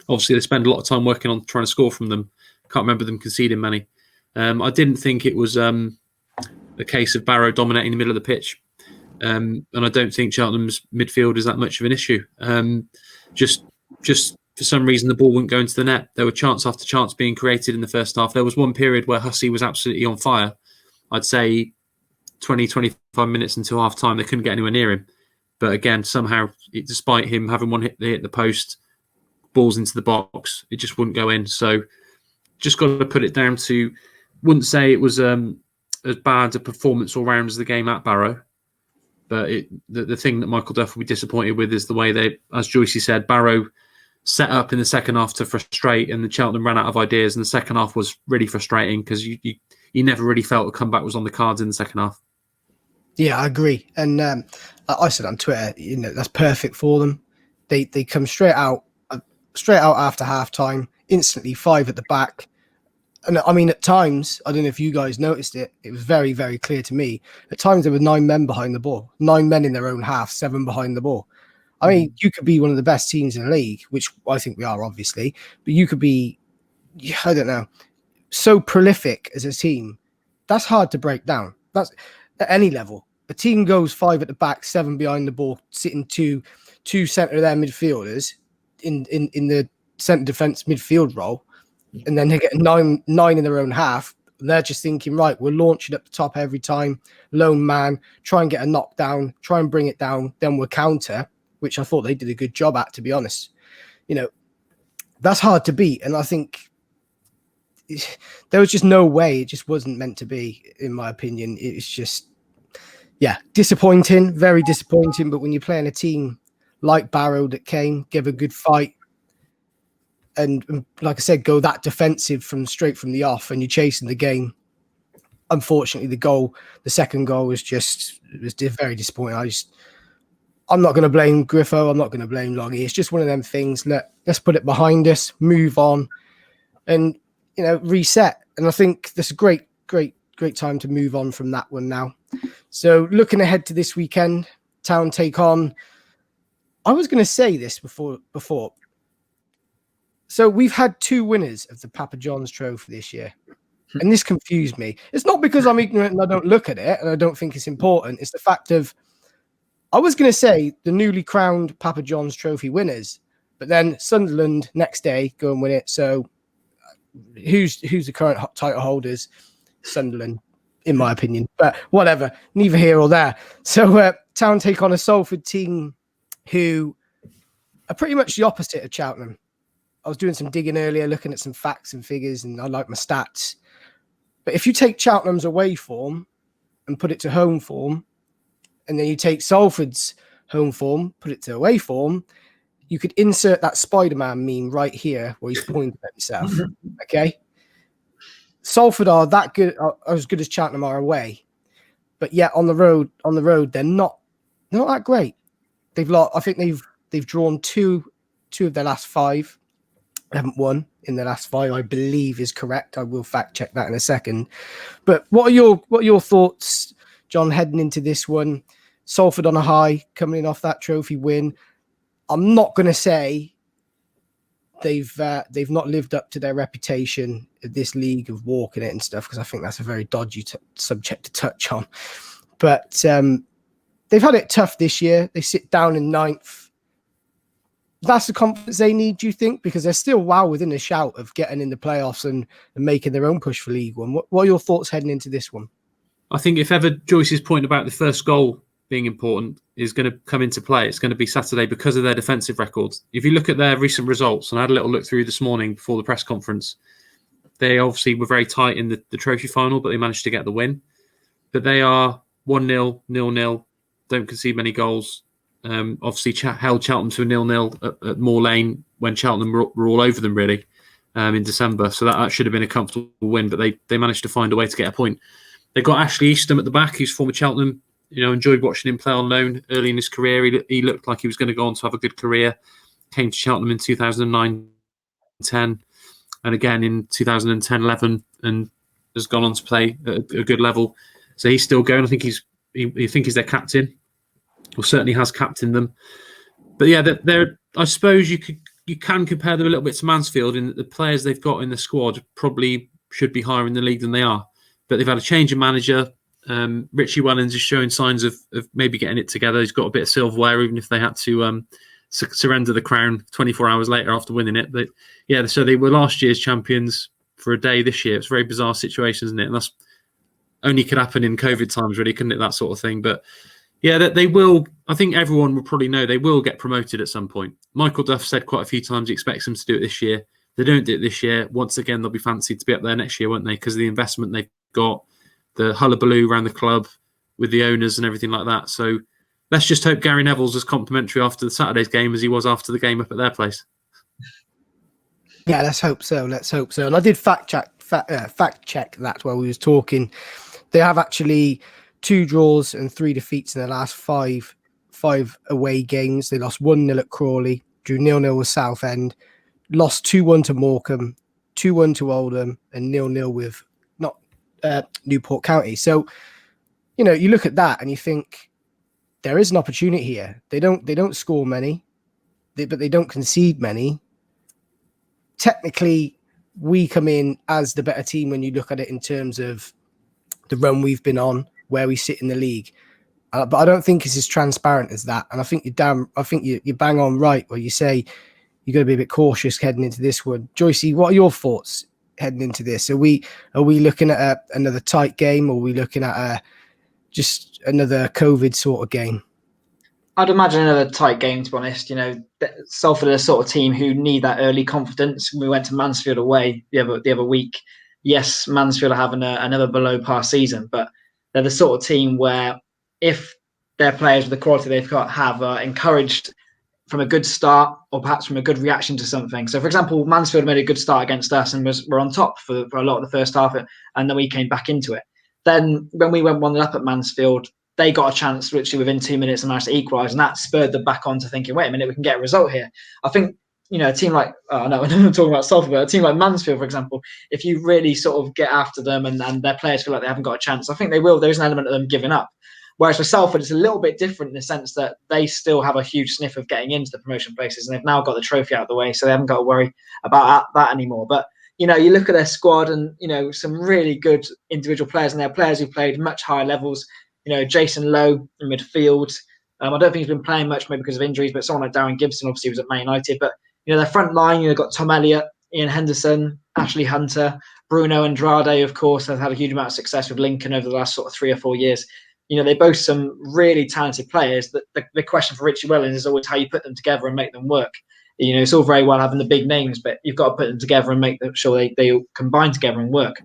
Obviously, they spend a lot of time working on trying to score from them. Can't remember them conceding many. I didn't think it was a case of Barrow dominating the middle of the pitch. And I don't think Cheltenham's midfield is that much of an issue. Just for some reason, the ball wouldn't go into the net. There were chance after chance being created in the first half. There was one period where Hussey was absolutely on fire. I'd say 20, 25 minutes into half time, they couldn't get anywhere near him. But again, somehow, despite him having one hit the post, balls into the box, it just wouldn't go in. So just got to put it down to, wouldn't say it was as bad a performance all round as the game at Barrow. But the thing that Michael Duff will be disappointed with is the way they, as Joyce said, Barrow set up in the second half to frustrate, and the Cheltenham ran out of ideas, and the second half was really frustrating because you never really felt a comeback was on the cards in the second half. Yeah, I agree. And I said on Twitter, that's perfect for them. They come straight out after half time, instantly 5 at the back. And I mean, at times, I don't know if you guys noticed it, it was very, very clear to me. At times, there were 9 men behind the ball, 9 men in their own half, 7 behind the ball. I mean, you could be one of the best teams in the league, which I think we are, obviously, but you could be, I don't know, so prolific as a team. That's hard to break down. That's at any level. A team goes 5 at the back, 7 behind the ball, sitting two centre of their midfielders in the centre defence midfield role, and then they get 9 in their own half. And they're just thinking, right, we're launching up the top every time, lone man, try and get a knockdown, try and bring it down, then we'll counter, which I thought they did a good job at, to be honest. That's hard to beat, and I think there was just no way. It just wasn't meant to be, in my opinion. It's just, disappointing, very disappointing. But when you're playing a team like Barrow that gave a good fight, and like I said, go that defensive straight from the off, and you're chasing the game. Unfortunately, the second goal was very disappointing. I'm not going to blame Griffith. I'm not going to blame Loggy. It's just one of them things. Let's put it behind us, move on, and reset. And I think this is a great time to move on from that one now. So looking ahead to this weekend, Town take on. I was going to say this before. So we've had 2 winners of the Papa John's Trophy this year, and this confused me. It's not because I'm ignorant and I don't look at it and I don't think it's important. It's the fact of, I was going to say the newly crowned Papa John's Trophy winners, but then Sunderland next day go and win it. So who's the current title holders? Sunderland, in my opinion. But whatever, neither here or there. So Town take on a Salford team who are pretty much the opposite of Cheltenham. I was doing some digging earlier, looking at some facts and figures, and I like my stats. But if you take Cheltenham's away form and put it to home form, and then you take Salford's home form, put it to away form, you could insert that Spider-Man meme right here where he's pointing at himself. Okay? Salford are that good, are as good as Cheltenham are away. But yet on the road, they're not that great. I think they've drawn two of their last 5. They haven't won in the last 5, I believe is correct. I will fact check that in a second. But what are your thoughts, John, heading into this one? Salford on a high, coming in off that trophy win. I'm not going to say they've not lived up to their reputation of this league of walking it and stuff, because I think that's a very dodgy subject to touch on. But they've had it tough this year. They sit down in 9th. That's the confidence they need, do you think? Because they're still well within a shout of getting in the playoffs and making their own push for League One. What are your thoughts heading into this one? I think if ever Joyce's point about the first goal being important, is going to come into play. It's going to be Saturday because of their defensive records. If you look at their recent results, and I had a little look through this morning before the press conference, they obviously were very tight in the trophy final, but they managed to get the win. But they are 1-0, 0-0, don't concede many goals. Obviously held Cheltenham to a 0-0 at Moor Lane when Cheltenham were all over them, really, in December. So that should have been a comfortable win, but they managed to find a way to get a point. They got Ashley Eastham at the back, who's former Cheltenham. Enjoyed watching him play on loan early in his career. He looked like he was going to go on to have a good career. Came to Cheltenham in 2009-10, and again in 2010-11, and has gone on to play at a good level. So he's still going. I think he's their captain, or certainly has captained them. But yeah, they're I suppose you can compare them a little bit to Mansfield in that the players they've got in the squad probably should be higher in the league than they are. But they've had a change of manager. Richie Wellens is showing signs of maybe getting it together. He's got a bit of silverware, even if they had to surrender the crown 24 hours later after winning it. But yeah, so they were last year's champions for a day this year. It's a very bizarre situation, isn't it? And that's only could happen in COVID times, really, couldn't it? That sort of thing. But yeah, that they will. I think everyone will probably know they will get promoted at some point. Michael Duff said quite a few times he expects them to do it this year. They don't do it this year. Once again, they'll be fancied to be up there next year, won't they? Because of the investment they've got, the hullabaloo around the club with the owners and everything like that. So let's just hope Gary Neville's as complimentary after the Saturday's game as he was after the game up at their place. Yeah, let's hope so. Let's hope so. And I did fact check that while we was talking. They have actually 2 draws and 3 defeats in their last five away games. They lost 1-0 at Crawley, drew 0-0 with Southend, lost 2-1 to Morecambe, 2-1 to Oldham, and 0-0 with Newport County. So, you look at that and you think there is an opportunity here. They don't score many, but they don't concede many. Technically, we come in as the better team when you look at it in terms of the run we've been on, where we sit in the league. But I don't think it's as transparent as that. And I think you're bang on right where you say you've got to be a bit cautious heading into this one. Joyce, what are your thoughts heading into this? Are we looking at another tight game, or are we looking at just another COVID sort of game? I'd imagine another tight game, to be honest. Salford are the sort of team who need that early confidence. We went to Mansfield away the other week. Yes, Mansfield are having another below par season, but they're the sort of team where if their players with the quality they've got have encouraged from a good start, or perhaps from a good reaction to something. So, for example, Mansfield made a good start against us and were on top for a lot of the first half, and then we came back into it. Then when we went 1-0 up at Mansfield, they got a chance literally within 2 minutes and managed to equalise, and that spurred them back on to thinking, wait a minute, we can get a result here. I think, a team like, I'm talking about Salford, but a team like Mansfield, for example, if you really sort of get after them and their players feel like they haven't got a chance, I think they will. There's an element of them giving up. Whereas for Salford, it's a little bit different in the sense that they still have a huge sniff of getting into the promotion places, and they've now got the trophy out of the way, so they haven't got to worry about that anymore. But, you look at their squad and, some really good individual players, and they're players who played much higher levels. Jason Lowe in midfield. I don't think he's been playing much, maybe because of injuries, but someone like Darren Gibson obviously was at Man United. But, their front line, got Tom Elliott, Ian Henderson, Ashley Hunter, Bruno Andrade, of course, have had a huge amount of success with Lincoln over the last sort of 3 or 4 years. They boast some really talented players. The question for Richie Wellens is always how you put them together and make them work. It's all very well having the big names, but you've got to put them together and make sure they all combine together and work.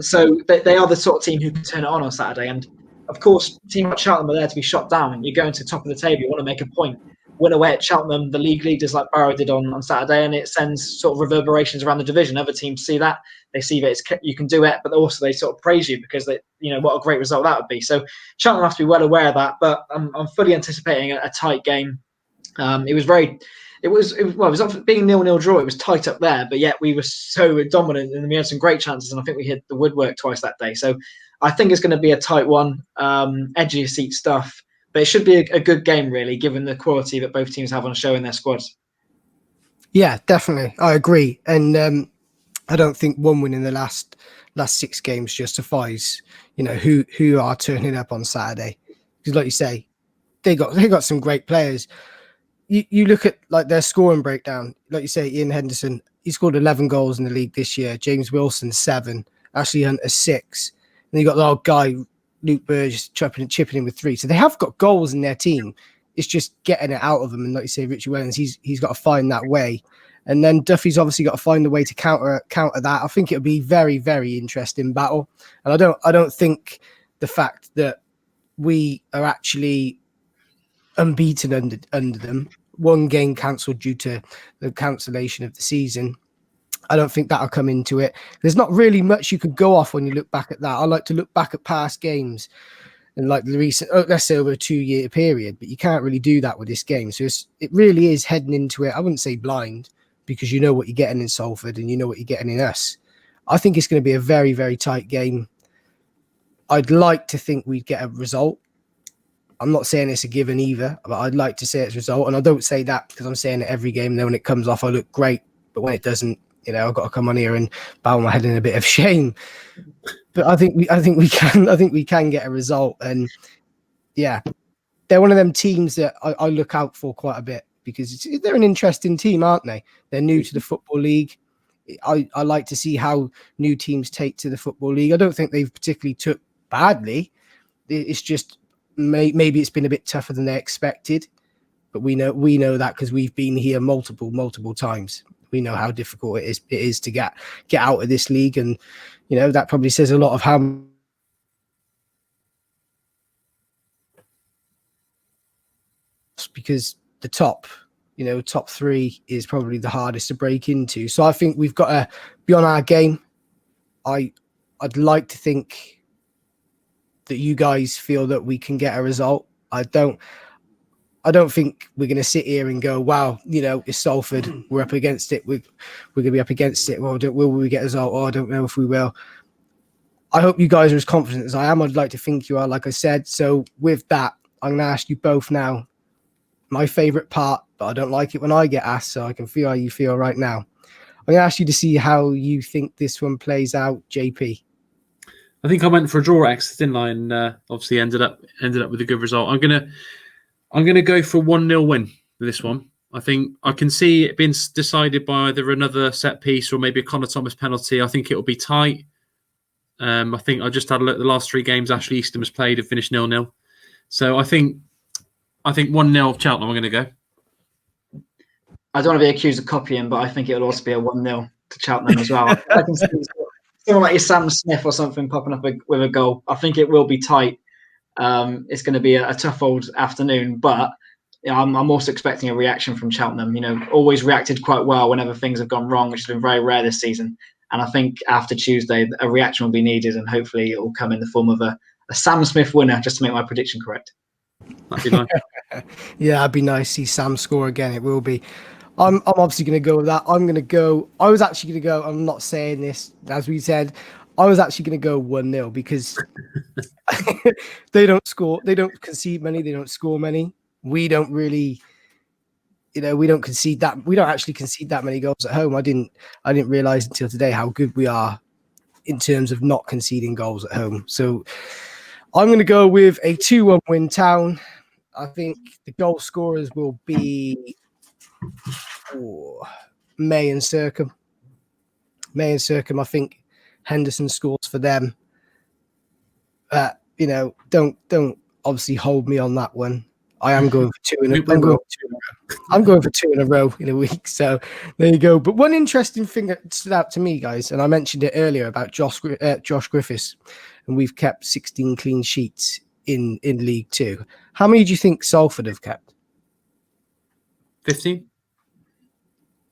So they are the sort of team who can turn it on Saturday. And of course, a team like Cheltenham are there to be shot down. You're going to the top of the table, you want to make a point. Win away at Cheltenham, the league leaders like Barrow did on Saturday, and it sends sort of reverberations around the division. Other teams see that, they see that you can do it, but also they sort of praise you because what a great result that would be. So Cheltenham have to be well aware of that, but I'm fully anticipating a tight game. It was being 0-0 draw. It was tight up there, but yet we were so dominant and we had some great chances, and I think we hit the woodwork twice that day. So I think it's going to be a tight one, edge of your seat stuff. But it should be a good game, really, given the quality that both teams have on show in their squads. Yeah, definitely. I agree. And I don't think one win in the last 6 games justifies, who are turning up on Saturday. Because like you say, they got some great players. You look at like their scoring breakdown. Like you say, Ian Henderson, he scored 11 goals in the league this year. James Wilson, 7. Ashley Hunter, 6. And you got the old guy, Luke Burge chipping in with 3. So they have got goals in their team. It's just getting it out of them. And like you say, Richie Wellens, he's got to find that way. And then Duffy's obviously got to find a way to counter that. I think it'll be very, very interesting battle. And I don't think the fact that we are actually unbeaten under them, 1 game cancelled due to the cancellation of the season, I don't think that'll come into it. There's not really much you could go off when you look back at that. I like to look back at past games and like the recent, let's say over a 2-year period, but you can't really do that with this game. So it really is heading into it. I wouldn't say blind, because you know what you're getting in Salford and you know what you're getting in us. I think it's going to be a very, very tight game. I'd like to think we'd get a result. I'm not saying it's a given either, but I'd like to say it's a result. And I don't say that because I'm saying it every game. Then when it comes off, I look great. But when it doesn't, I've got to come on here and bow my head in a bit of shame. But I think we can get a result. And yeah, they're one of them teams that I look out for quite a bit, because they're an interesting team, aren't they? They're new to the Football League. I like to see how new teams take to the Football League. I don't think they've particularly took badly. It's just maybe it's been a bit tougher than they expected. But we know that because we've been here multiple times. We know how difficult it is to get out of this league, and that probably says a lot of how because the top 3 is probably the hardest to break into. So I think we've got to be on our game. I'd like to think that you guys feel that we can get a result. I don't think we're going to sit here and go, wow, it's Salford, we're up against it. We're going to be up against it. Well, will we get a result? Oh, I don't know if we will. I hope you guys are as confident as I am. I'd like to think you are, like I said. So with that, I'm going to ask you both now my favourite part, but I don't like it when I get asked, so I can feel how you feel right now. I'm going to ask you to see how you think this one plays out, JP. I think I went for a draw at Exeter, didn't I? And obviously ended up with a good result. I'm gonna go for a 1-0 win with this one. I think I can see it being decided by either another set piece or maybe a Connor Thomas penalty. I think it will be tight. I think I just had a look at the last 3 games Ashley Easton has played and finished 0-0. So I think 1-0 Cheltenham. I'm going to go. I don't want to be accused of copying, but I think it'll also be a 1-0 to Cheltenham as well. I can see someone like your Sam Smith or something popping up with a goal. I think it will be tight. It's going to be a tough old afternoon, but I'm also expecting a reaction from Cheltenham. Always reacted quite well whenever things have gone wrong, which has been very rare this season. And I think after Tuesday, a reaction will be needed, and hopefully it will come in the form of a Sam Smith winner, just to make my prediction correct. That'd be nice. Yeah, it'd be nice to see Sam score again. It will be. I'm obviously going to go with that. I was actually going to go, I'm not saying this, as we said, I was actually going to go 1-0 because they don't score. They don't concede many. They don't score many. We don't really, we don't concede that. We don't actually concede that many goals at home. I didn't realize until today how good we are in terms of not conceding goals at home. So I'm going to go with a 2-1 win Town. I think the goal scorers will be May and Circum. I think Henderson scores for them. Don't obviously hold me on that one. I am going for 2 in a row. I'm going for 2 in a row in a week. So there you go. But one interesting thing that stood out to me, guys, and I mentioned it earlier about Josh Griffiths, and we've kept 16 clean sheets in League 2. How many do you think Salford have kept? 15.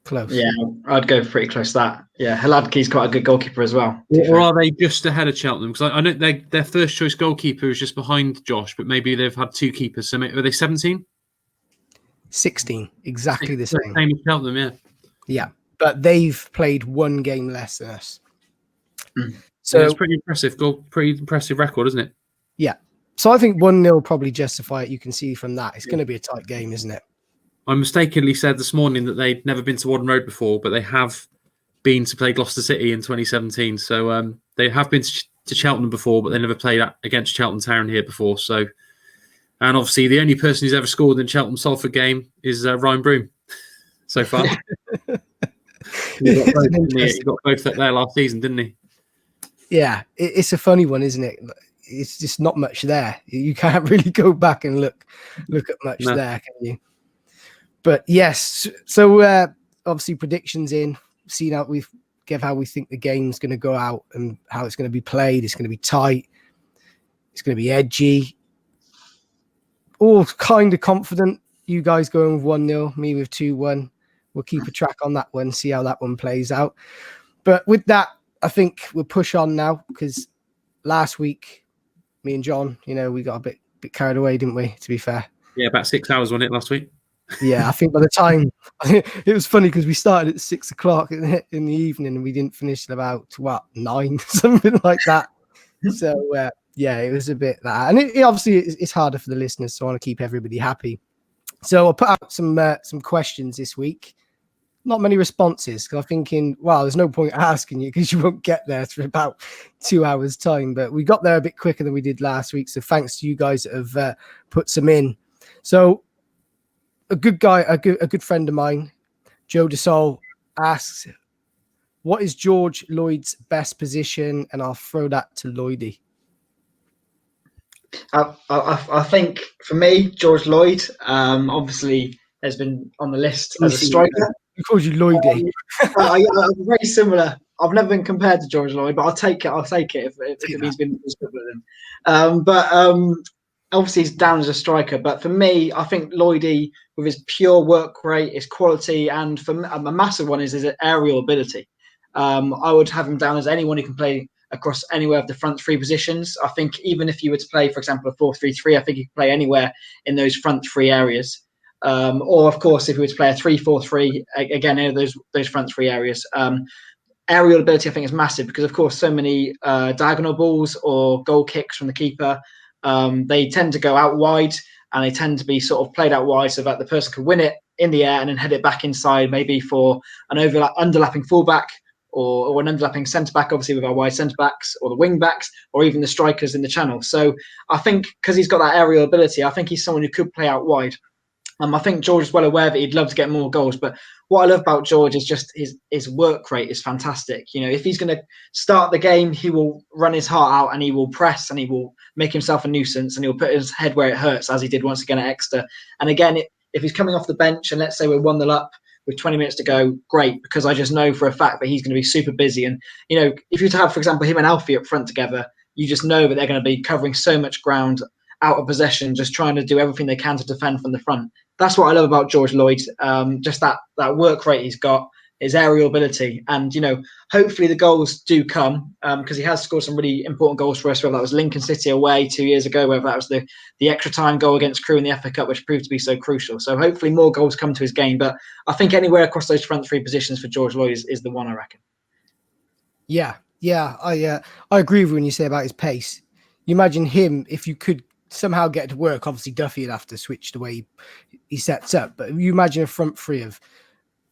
Close. Yeah, I'd go pretty close to that. Yeah, Hladky's quite a good goalkeeper as well. Or are they just ahead of Cheltenham? Because I know their first choice goalkeeper is just behind Josh, but maybe they've had 2 keepers. So are they 17? 16, exactly the same. Same as Cheltenham, yeah. Yeah, but they've played 1 game less than us. So it's pretty impressive record, isn't it? Yeah. So I think 1-0 probably justify it. You can see from that. It's going to be a tight game, isn't it? I mistakenly said this morning that they'd never been to Whaddon Road before, but they have been to play Gloucester City in 2017. So they have been to Cheltenham before, but they never played against Cheltenham Town here before. So, and obviously the only person who's ever scored in Cheltenham Salford game is Ryan Broom so far. He got both up there last season, didn't he? Yeah, it's a funny one, isn't it? it's just not much there. You can't really go back and look at much there, can you? But yes, so obviously predictions in, seen how we think the game's going to go out and how it's going to be played. It's going to be tight. It's going to be edgy. All kind of confident. You guys going with 1-0, me with 2-1. We'll keep a track on that one, see how that one plays out. But with that, I think we'll push on now, because last week, me and Jon, we got a bit carried away, didn't we, to be fair? Yeah, about 6 hours on it last week. Yeah, I think by the time it was funny because we started at 6 o'clock in the evening and we didn't finish till about 9, something like that. So yeah, it was a bit that, and it obviously it's harder for the listeners, so I want to keep everybody happy. So I'll put out some questions this week. Not many responses, because I'm thinking, well, there's no point asking you because you won't get there for about 2 hours time. But we got there a bit quicker than we did last week, so thanks to you guys that have put some in. So a good guy, a good friend of mine, Joe DeSol, asks, what is George Lloyd's best position? And I'll throw that to Lloydie. I think for me, George Lloyd, obviously has been on the list as a striker. He calls you Lloydie. I'm very similar. I've never been compared to George Lloyd, but I'll take it. if it means being with him. But obviously he's down as a striker. But for me, I think Lloydie, with his pure work rate, his quality, and for a massive one is his aerial ability. I would have him down as anyone who can play across anywhere of the front three positions. I think even if you were to play, for example, a 4-3-3, I think you could play anywhere in those front three areas. Or, of course, if we were to play a 3-4-3, again, in those front three areas. Aerial ability, I think, is massive because, of course, so many diagonal balls or goal kicks from the keeper, they tend to go out wide and they tend to be sort of played out wide so that the person can win it in the air and then head it back inside, maybe for an underlapping fullback or an underlapping centre-back, obviously with our wide centre-backs or the wing-backs or even the strikers in the channel. So I think because he's got that aerial ability, I think he's someone who could play out wide. I think George is well aware that he'd love to get more goals, but what I love about George is just his work rate is fantastic. If he's going to start the game, he will run his heart out and he will press and he will make himself a nuisance and he'll put his head where it hurts, as he did once again at Exeter. And again, if he's coming off the bench and let's say we're 1-0 up with 20 minutes to go, great, because I just know for a fact that he's going to be super busy. And, if you were to have, for example, him and Alfie up front together, you just know that they're going to be covering so much ground out of possession, just trying to do everything they can to defend from the front. That's what I love about George Lloyd, just that work rate he's got, his aerial ability. And, hopefully the goals do come because he has scored some really important goals for us, whether that was Lincoln City away 2 years ago, whether that was the extra time goal against Crewe in the FA Cup, which proved to be so crucial. So hopefully more goals come to his game. But I think anywhere across those front three positions for George Lloyd is the one, I reckon. Yeah, I agree with when you say about his pace. You imagine him, if you could somehow get to work, obviously Duffy would have to switch the way he sets up, but you imagine a front three of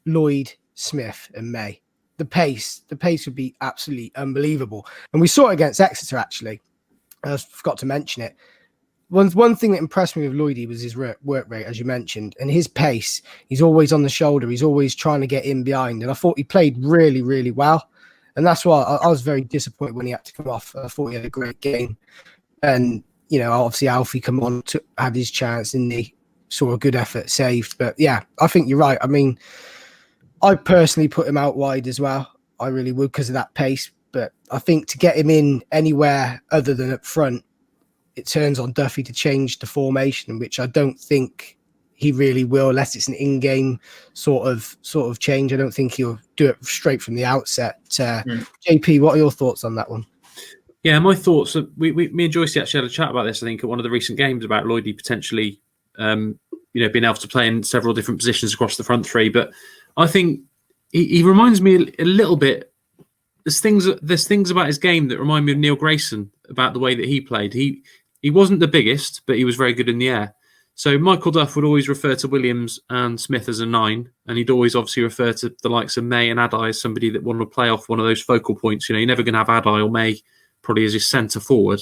Lloyd, Smith and May. The pace would be absolutely unbelievable. And we saw it against Exeter, actually. I forgot to mention it. One thing that impressed me with Lloydie was his work rate, as you mentioned, and his pace. He's always on the shoulder. He's always trying to get in behind. And I thought he played really, really well. And that's why I was very disappointed when he had to come off. I thought he had a great game. And obviously Alfie come on, had his chance and he saw a good effort saved. But yeah, I think you're right. I mean, I personally put him out wide as well. I really would because of that pace. But I think to get him in anywhere other than up front, it turns on Duffy to change the formation, which I don't think he really will, unless it's an in-game sort of change. I don't think he'll do it straight from the outset. JP, what are your thoughts on that one? Yeah, my thoughts. Me and Joyce actually had a chat about this. I think at one of the recent games about Lloydie potentially, being able to play in several different positions across the front three. But I think he reminds me a little bit. There's things about his game that remind me of Neil Grayson about the way that he played. He wasn't the biggest, but he was very good in the air. So Michael Duff would always refer to Williams and Smith as a 9, and he'd always obviously refer to the likes of May and Adai as somebody that wanted to play off one of those focal points. You're never going to have Adai or May probably as his centre forward.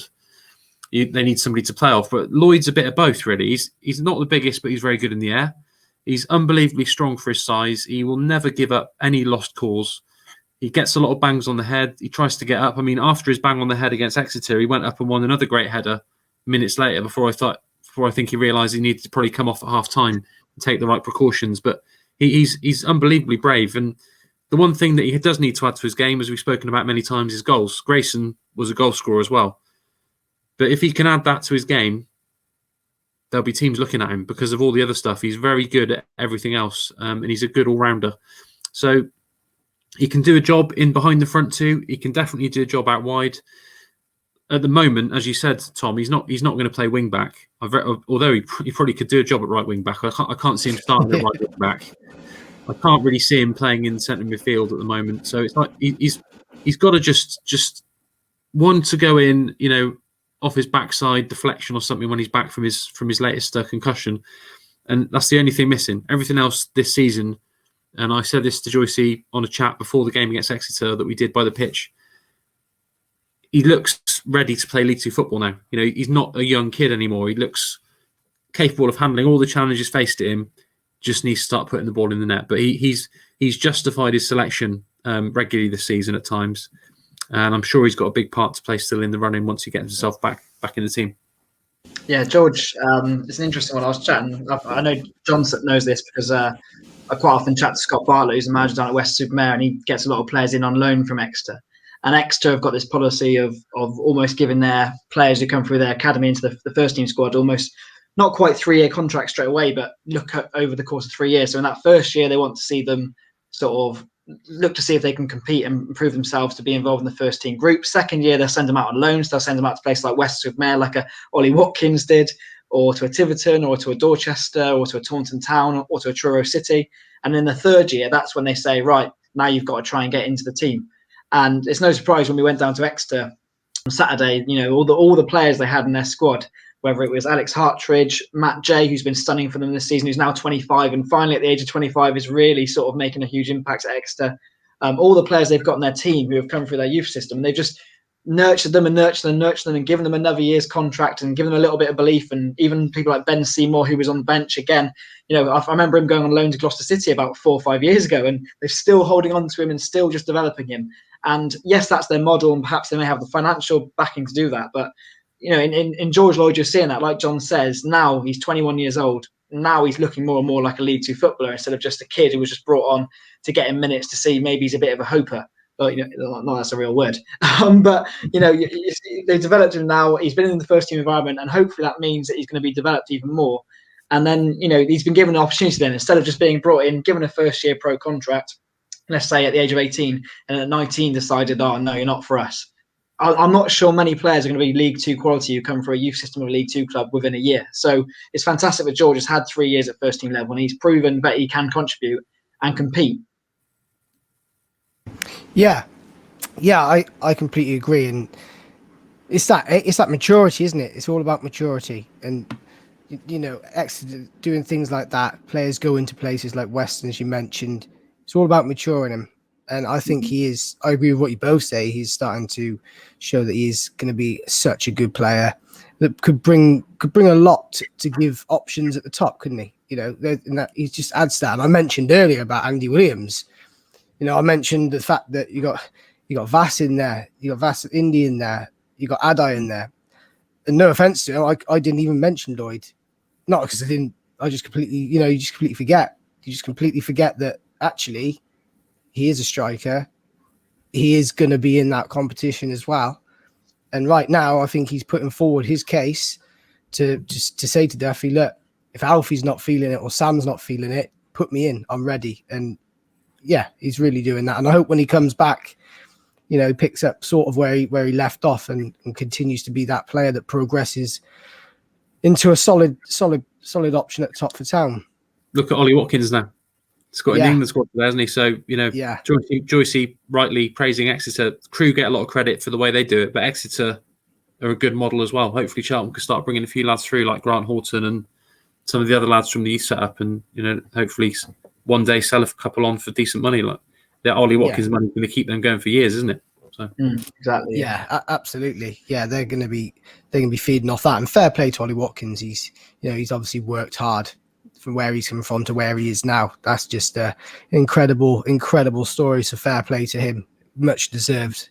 They need somebody to play off. But Lloyd's a bit of both, really. He's not the biggest, but he's very good in the air. He's unbelievably strong for his size. He will never give up any lost cause. He gets a lot of bangs on the head. He tries to get up. I mean, after his bang on the head against Exeter, he went up and won another great header minutes later before I think he realised he needed to probably come off at half time and take the right precautions. But he's unbelievably brave. And the one thing that he does need to add to his game, as we've spoken about many times, is goals. Grayson was a goal scorer as well. But if he can add that to his game, there'll be teams looking at him because of all the other stuff. He's very good at everything else, and he's a good all-rounder. So he can do a job in behind the front too. He can definitely do a job out wide. At the moment, as you said, Tom, he's not going to play wing back. Although he probably could do a job at right wing back. I can't see him starting at right wing back. I can't really see him playing in centre midfield at the moment. So it's like he's got to just want to go in, off his backside deflection or something when he's back from his latest concussion, and that's the only thing missing. Everything else this season, and I said this to Joyce on a chat before the game against Exeter that we did by the pitch. He looks ready to play League Two football now. He's not a young kid anymore. He looks capable of handling all the challenges faced at him. Just needs to start putting the ball in the net. But he's justified his selection regularly this season at times. And I'm sure he's got a big part to play still in the running once he gets himself back in the team. Yeah, George, it's an interesting one. I was chatting. I know Jon knows this because I quite often chat to Scott Bartlett, who's a manager down at West-Super-Mare, and he gets a lot of players in on loan from Exeter. And Exeter have got this policy of almost giving their players who come through their academy into the first team squad almost not quite 3-year contracts straight away, but look at over the course of 3 years. So in that first year, they want to see them sort of look to see if they can compete and improve themselves to be involved in the first team group. Second year, they'll send them out on loans. They'll send them out to places like West-Super-Mare, like a Ollie Watkins did, or to a Tiverton, or to a Dorchester, or to a Taunton Town, or to a Truro City. And in the third year, that's when they say, right, now you've got to try and get into the team. And it's no surprise when we went down to Exeter on Saturday, all the players they had in their squad, whether it was Alex Hartridge, Matt Jay, who's been stunning for them this season, who's now 25, and finally at the age of 25 is really sort of making a huge impact at Exeter. All the players they've got in their team who have come through their youth system, they've just nurtured them and given them another year's contract and given them a little bit of belief. And even people like Ben Seymour, who was on the bench again, I remember him going on loan to Gloucester City about 4 or 5 years ago, and they're still holding on to him and still just developing him. And yes, that's their model, and perhaps they may have the financial backing to do that. But in George Lloyd, you're seeing that, like Jon says, now he's 21 years old. Now he's looking more and more like a League Two footballer instead of just a kid who was just brought on to get him minutes to see maybe he's a bit of a hoper. But no, that's a real word. But they developed him now. He's been in the first team environment, and hopefully that means that he's going to be developed even more. And then he's been given an opportunity then, instead of just being brought in, given a first year pro contract, let's say at the age of 18, and at 19 decided, oh no, you're not for us. I'm not sure many players are going to be League Two quality who come for a youth system of a League Two club within a year. So it's fantastic that George has had 3 years at first team level, and he's proven that he can contribute and compete. Yeah, I completely agree, and it's that maturity, isn't it? It's all about maturity, and Exeter doing things like that. Players go into places like Western, as you mentioned. It's all about maturing him. And I think he is. I agree with what you both say. He's starting to show that he is going to be such a good player that could bring a lot to give options at the top, couldn't he? And that he just adds that. And I mentioned earlier about Andy Williams. I mentioned the fact that you got Vass in there, you got Vass Indy in there, you got Adai in there. And no offense to him, I didn't even mention Lloyd, not because I didn't. I just completely, you just completely forget. You just completely forget that actually. He is a striker. He is going to be in that competition as well. And right now, I think he's putting forward his case to say to Duffy, look, if Alfie's not feeling it or Sam's not feeling it, put me in. I'm ready. And yeah, he's really doing that. And I hope when he comes back, he picks up sort of where he left off and continues to be that player that progresses into a solid option at the top for town. Look at Ollie Watkins now. He's got an England squad there, hasn't he? So, Joyce rightly praising Exeter. Crew get a lot of credit for the way they do it, but Exeter are a good model as well. Hopefully Cheltenham can start bringing a few lads through like Grant Horton and some of the other lads from the youth setup, and, hopefully one day sell a couple on for decent money. Like that Ollie Watkins money is going to keep them going for years, isn't it? So exactly. Yeah, absolutely. Yeah, they're going to be feeding off that. And fair play to Ollie Watkins. He's obviously worked hard from where he's come from to where he is now. That's just an incredible story. So fair play to him. much deserved.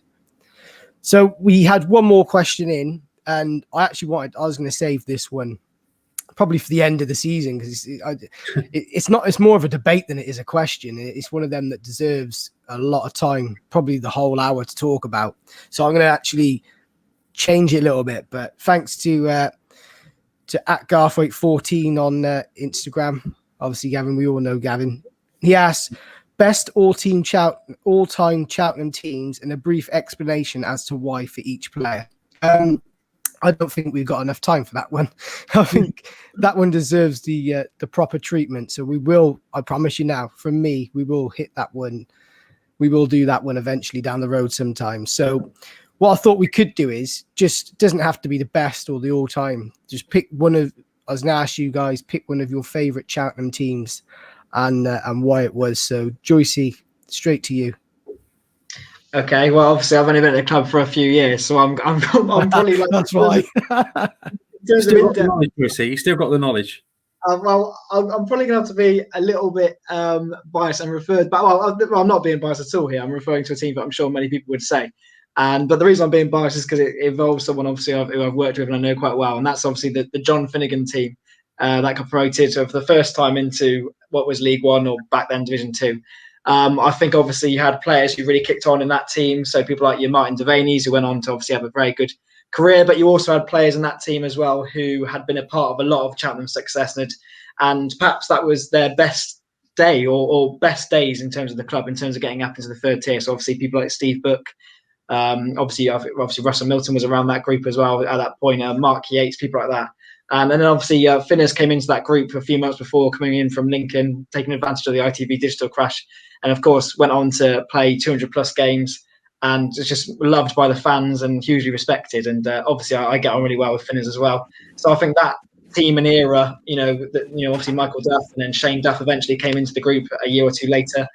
So we had one more question in, and I was going to save this one probably for the end of the season, because it's more of a debate than it is a question. It's one of them that deserves a lot of time, probably the whole hour to talk about. So I'm going to actually change it a little bit, but thanks to @Garthwaite14 on Instagram. Obviously, Gavin, we all know Gavin. He asks, best all-time Cheltenham teams and a brief explanation as to why for each player. I don't think we've got enough time for that one. I think that one deserves the proper treatment. So we will, I promise you now, from me, we will hit that one. We will do that one eventually down the road sometime. So what I thought we could do is just, doesn't have to be the best or the all-time. Just pick one of, I was going to ask you guys, pick one of your favourite Cheltenham teams and why it was. So Joyce, straight to you. Okay, well, obviously I've only been at the club for a few years, so I'm probably like that's right. You still got the knowledge, Joyce. You still got the knowledge. Well, I'm probably going to have to be a little bit biased and referred back. Well, I'm not being biased at all here. I'm referring to a team that I'm sure many people would say. But the reason I'm being biased is because it involves someone obviously who I've worked with and I know quite well, and that's obviously the John Finnegan team that got promoted for the first time into what was League One, or back then Division Two. I think obviously you had players who really kicked on in that team. So people like your Martin Devaney's, who went on to obviously have a very good career, but you also had players in that team as well who had been a part of a lot of Cheltenham's success, and perhaps that was their best day or best days in terms of the club, in terms of getting up into the third tier. So obviously people like Steve Book, obviously Russell Milton was around that group as well at that point, Mark Yates, people like that. And then obviously Finnes came into that group a few months before, coming in from Lincoln, taking advantage of the ITV digital crash, and of course went on to play 200 plus games and was just loved by the fans and hugely respected. And obviously I get on really well with Finnes as well. So I think that team and era, obviously Michael Duff and then Shane Duff eventually came into the group a year or two later.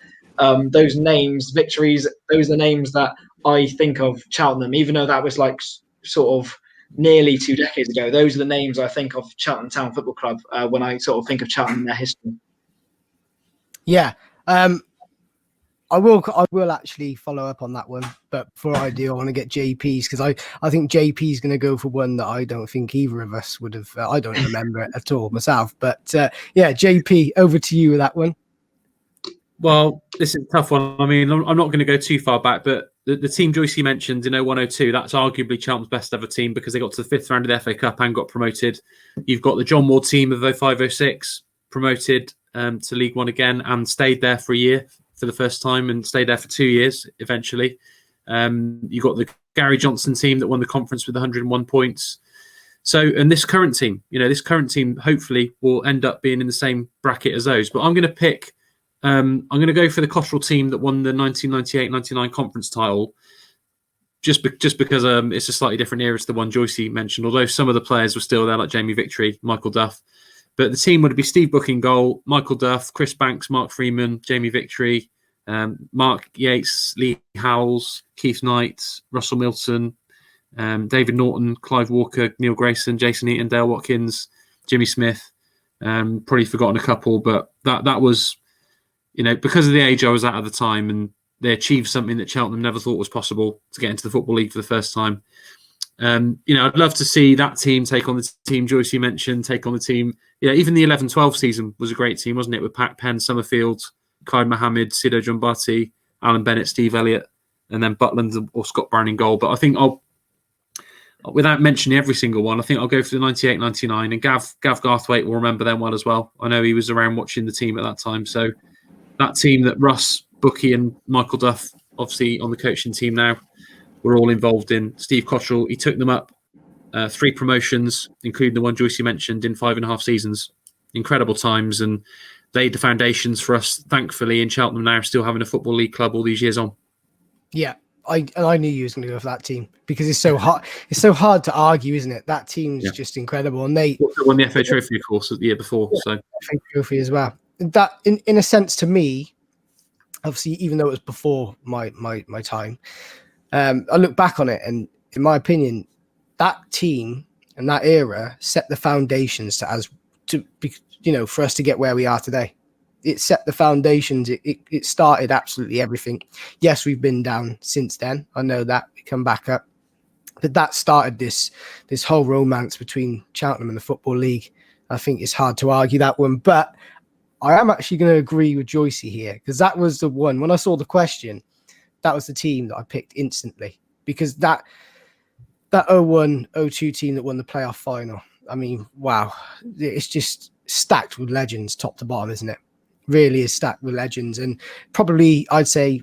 Those names, victories, those are the names that I think of Cheltenham, even though that was like sort of nearly 2 decades ago. Those are the names I think of Cheltenham Town Football Club when I sort of think of Cheltenham and their history. Yeah. I will actually follow up on that one, but before I do, I want to get JP's, because I think JP's going to go for one that I don't think either of us would have. I don't remember it at all myself, but yeah, JP, over to you with that one. Well, this is a tough one. I mean, I'm not going to go too far back, but the team Joyce mentioned in 0102, that's arguably Cheltenham's best ever team, because they got to the 5th round of the FA Cup and got promoted. You've got the John Ward team of 0506, promoted to League One again and stayed there for a year for the first time and stayed there for 2 years eventually. You got the Gary Johnson team that won the conference with 101 points. So, and this current team hopefully will end up being in the same bracket as those. But I'm going to pick, I'm going to go for the Cotterell team that won the 1998-99 conference title, just because it's a slightly different era to the one Joyce mentioned, although some of the players were still there, like Jamie Victory, Michael Duff. But the team would be Steve Book in goal, Michael Duff, Chris Banks, Mark Freeman, Jamie Victory, Mark Yates, Lee Howells, Keith Knight, Russell Milton, David Norton, Clive Walker, Neil Grayson, Jason Eaton, Dale Watkins, Jimmy Smith. Probably forgotten a couple, but that was, because of the age I was at the time, and they achieved something that Cheltenham never thought was possible, to get into the Football League for the first time. I'd love to see that team take on the team Joyce mentioned, take on the team. Even the 11-12 season was a great team, wasn't it? With Pat Penn, Summerfield, Clyde Mohammed, Sido Jumbati, Alan Bennett, Steve Elliott, and then Butland or Scott Brown in goal. But I think without mentioning every single one, I think I'll go for the 98-99, and Gav Garthwaite will remember them well as well. I know he was around watching the team at that time. So that team that Russ, Bookie and Michael Duff, obviously on the coaching team now, were all involved in. Steve Cotterell, he took them up 3 promotions, including the one Joyce mentioned, in 5.5 seasons. Incredible times, and laid the foundations for us, thankfully, in Cheltenham now, still having a Football League club all these years on. Yeah, I knew you was going to go for that team, because it's so hard. It's so hard to argue, isn't it? That team's just incredible, and they also won the FA Trophy, of course, the year before. So FA Trophy as well. That, in a sense, to me, obviously, even though it was before my time, I look back on it, and in my opinion, that team and that era set the foundations for us to get where we are today. it set the foundations. It started absolutely everything. Yes, we've been down since then. I know that. We come back up. But that started this whole romance between Cheltenham and the Football League. I think it's hard to argue that one. But I am actually going to agree with Joyce here, because that was the one. When I saw the question, that was the team that I picked instantly, because that 01-02 team that won the playoff final, I mean, wow. It's just stacked with legends top to bottom, isn't it? Really is stacked with legends. And probably, I'd say,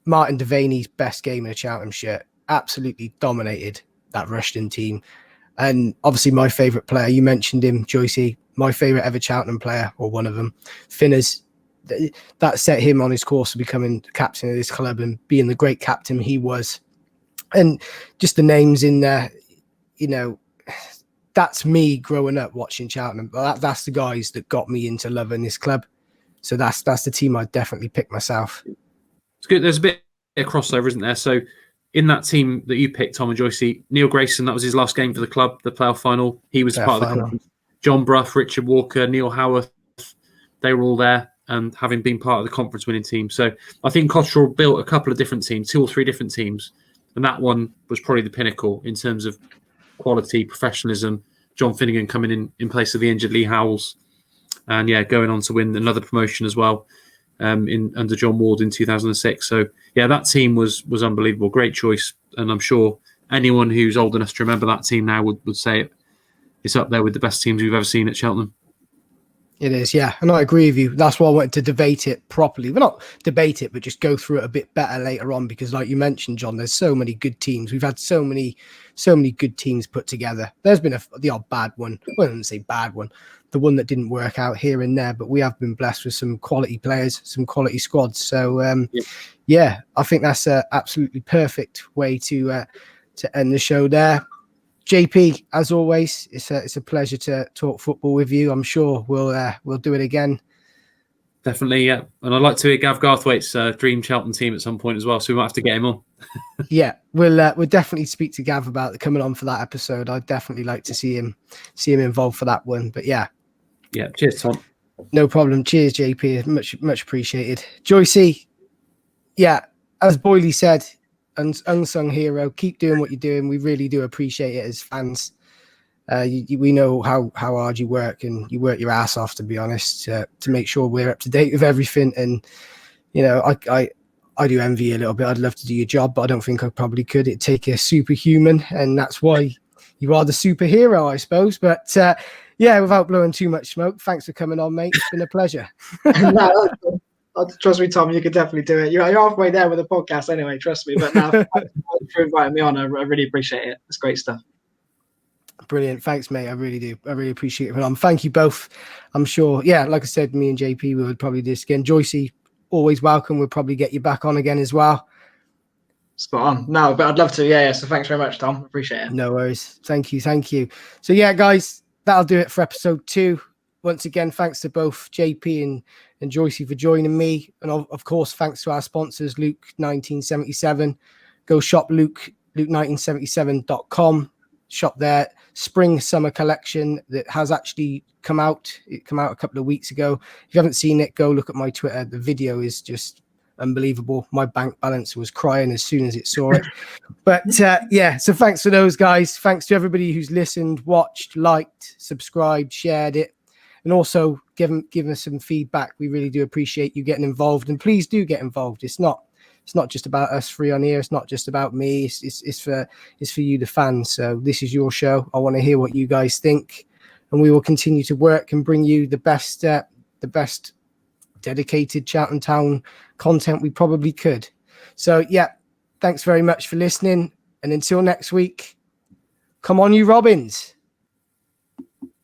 Martin Devaney's best game in a Cheltenham shirt. Absolutely dominated that Rushden team. And obviously my favourite player, you mentioned him, Joyce, my favourite ever Cheltenham player, or one of them, Finners. That set him on his course to becoming the captain of this club and being the great captain he was. And just the names in there, you know, that's me growing up watching Cheltenham. That's the guys that got me into loving this club. So that's the team I'd definitely pick myself. It's good. There's a bit of crossover, isn't there? So in that team that you picked, Tom and Joyce, Neil Grayson, that was his last game for the club, the playoff final. He was part of the conference. John Brough, Richard Walker, Neil Howarth, they were all there, and having been part of the conference winning team. So I think Cottrell built a couple of different teams, 2 or 3 different teams. And that one was probably the pinnacle in terms of quality, professionalism. John Finnegan coming in place of the injured Lee Howells, and going on to win another promotion as well under John Ward in 2006. So that team was unbelievable. Great choice, and I'm sure anyone who's old enough to remember that team now would say it's up there with the best teams we've ever seen at Cheltenham. It is, yeah. And I agree with you. That's why I wanted to debate it properly. Well, not debate it, but just go through it a bit better later on, because like you mentioned, John, there's so many good teams. We've had so many good teams put together. There's been the odd bad one. Well, I wouldn't say bad one. The one that didn't work out here and there, but we have been blessed with some quality players, some quality squads. So, I think that's an absolutely perfect way to end the show there. JP, as always, it's a pleasure to talk football with you. I'm sure we'll do it again. Definitely, yeah. And I'd like to hear Gav Garthwaite's dream Cheltenham team at some point as well, so we might have to get him on. Yeah, we'll definitely speak to Gav about coming on for that episode. I'd definitely like to see him involved for that one. But yeah. Cheers, Tom. No problem. Cheers, JP. Much appreciated. Joyce, as Boyley said, unsung hero, keep doing what you're doing. We really do appreciate it as fans. We know how hard you work, and you work your ass off, to be honest, to make sure we're up to date with everything. And I do envy you a little bit. I'd love to do your job, but I don't think I probably could. It'd take a superhuman, and that's why you are the superhero, I suppose. But without blowing too much smoke, thanks for coming on, mate. It's been a pleasure. Trust me, Tom, you could definitely do it. You're halfway there with the podcast anyway, trust me. But now, thanks for inviting me on. I really appreciate it. It's great stuff. Brilliant. Thanks, mate. I really do. I really appreciate it. Thank you both. I'm sure, like I said, me and JP, we would probably do this again. Joyce, always welcome. We'll probably get you back on again as well. Spot on. No, but I'd love to. Yeah. So thanks very much, Tom. Appreciate it. No worries. Thank you. So guys, that'll do it for episode 2. Once again, thanks to both JP and Joyce for joining me. And of course, thanks to our sponsors, Luke 1977. Go shop Luke1977.com. Shop there. Spring summer collection that has actually come out. It came out a couple of weeks ago. If you haven't seen it, go look at my Twitter. The video is just unbelievable. My bank balance was crying as soon as it saw it. But so thanks to those guys. Thanks to everybody who's listened, watched, liked, subscribed, shared it. And also give us some feedback. We really do appreciate you getting involved. And please do get involved. It's not just about us 3 on here. It's not just about me. It's for you, the fans. So this is your show. I want to hear what you guys think, and we will continue to work and bring you the best dedicated Cheltenham Town content we probably could. So thanks very much for listening. And until next week, come on, you Robins.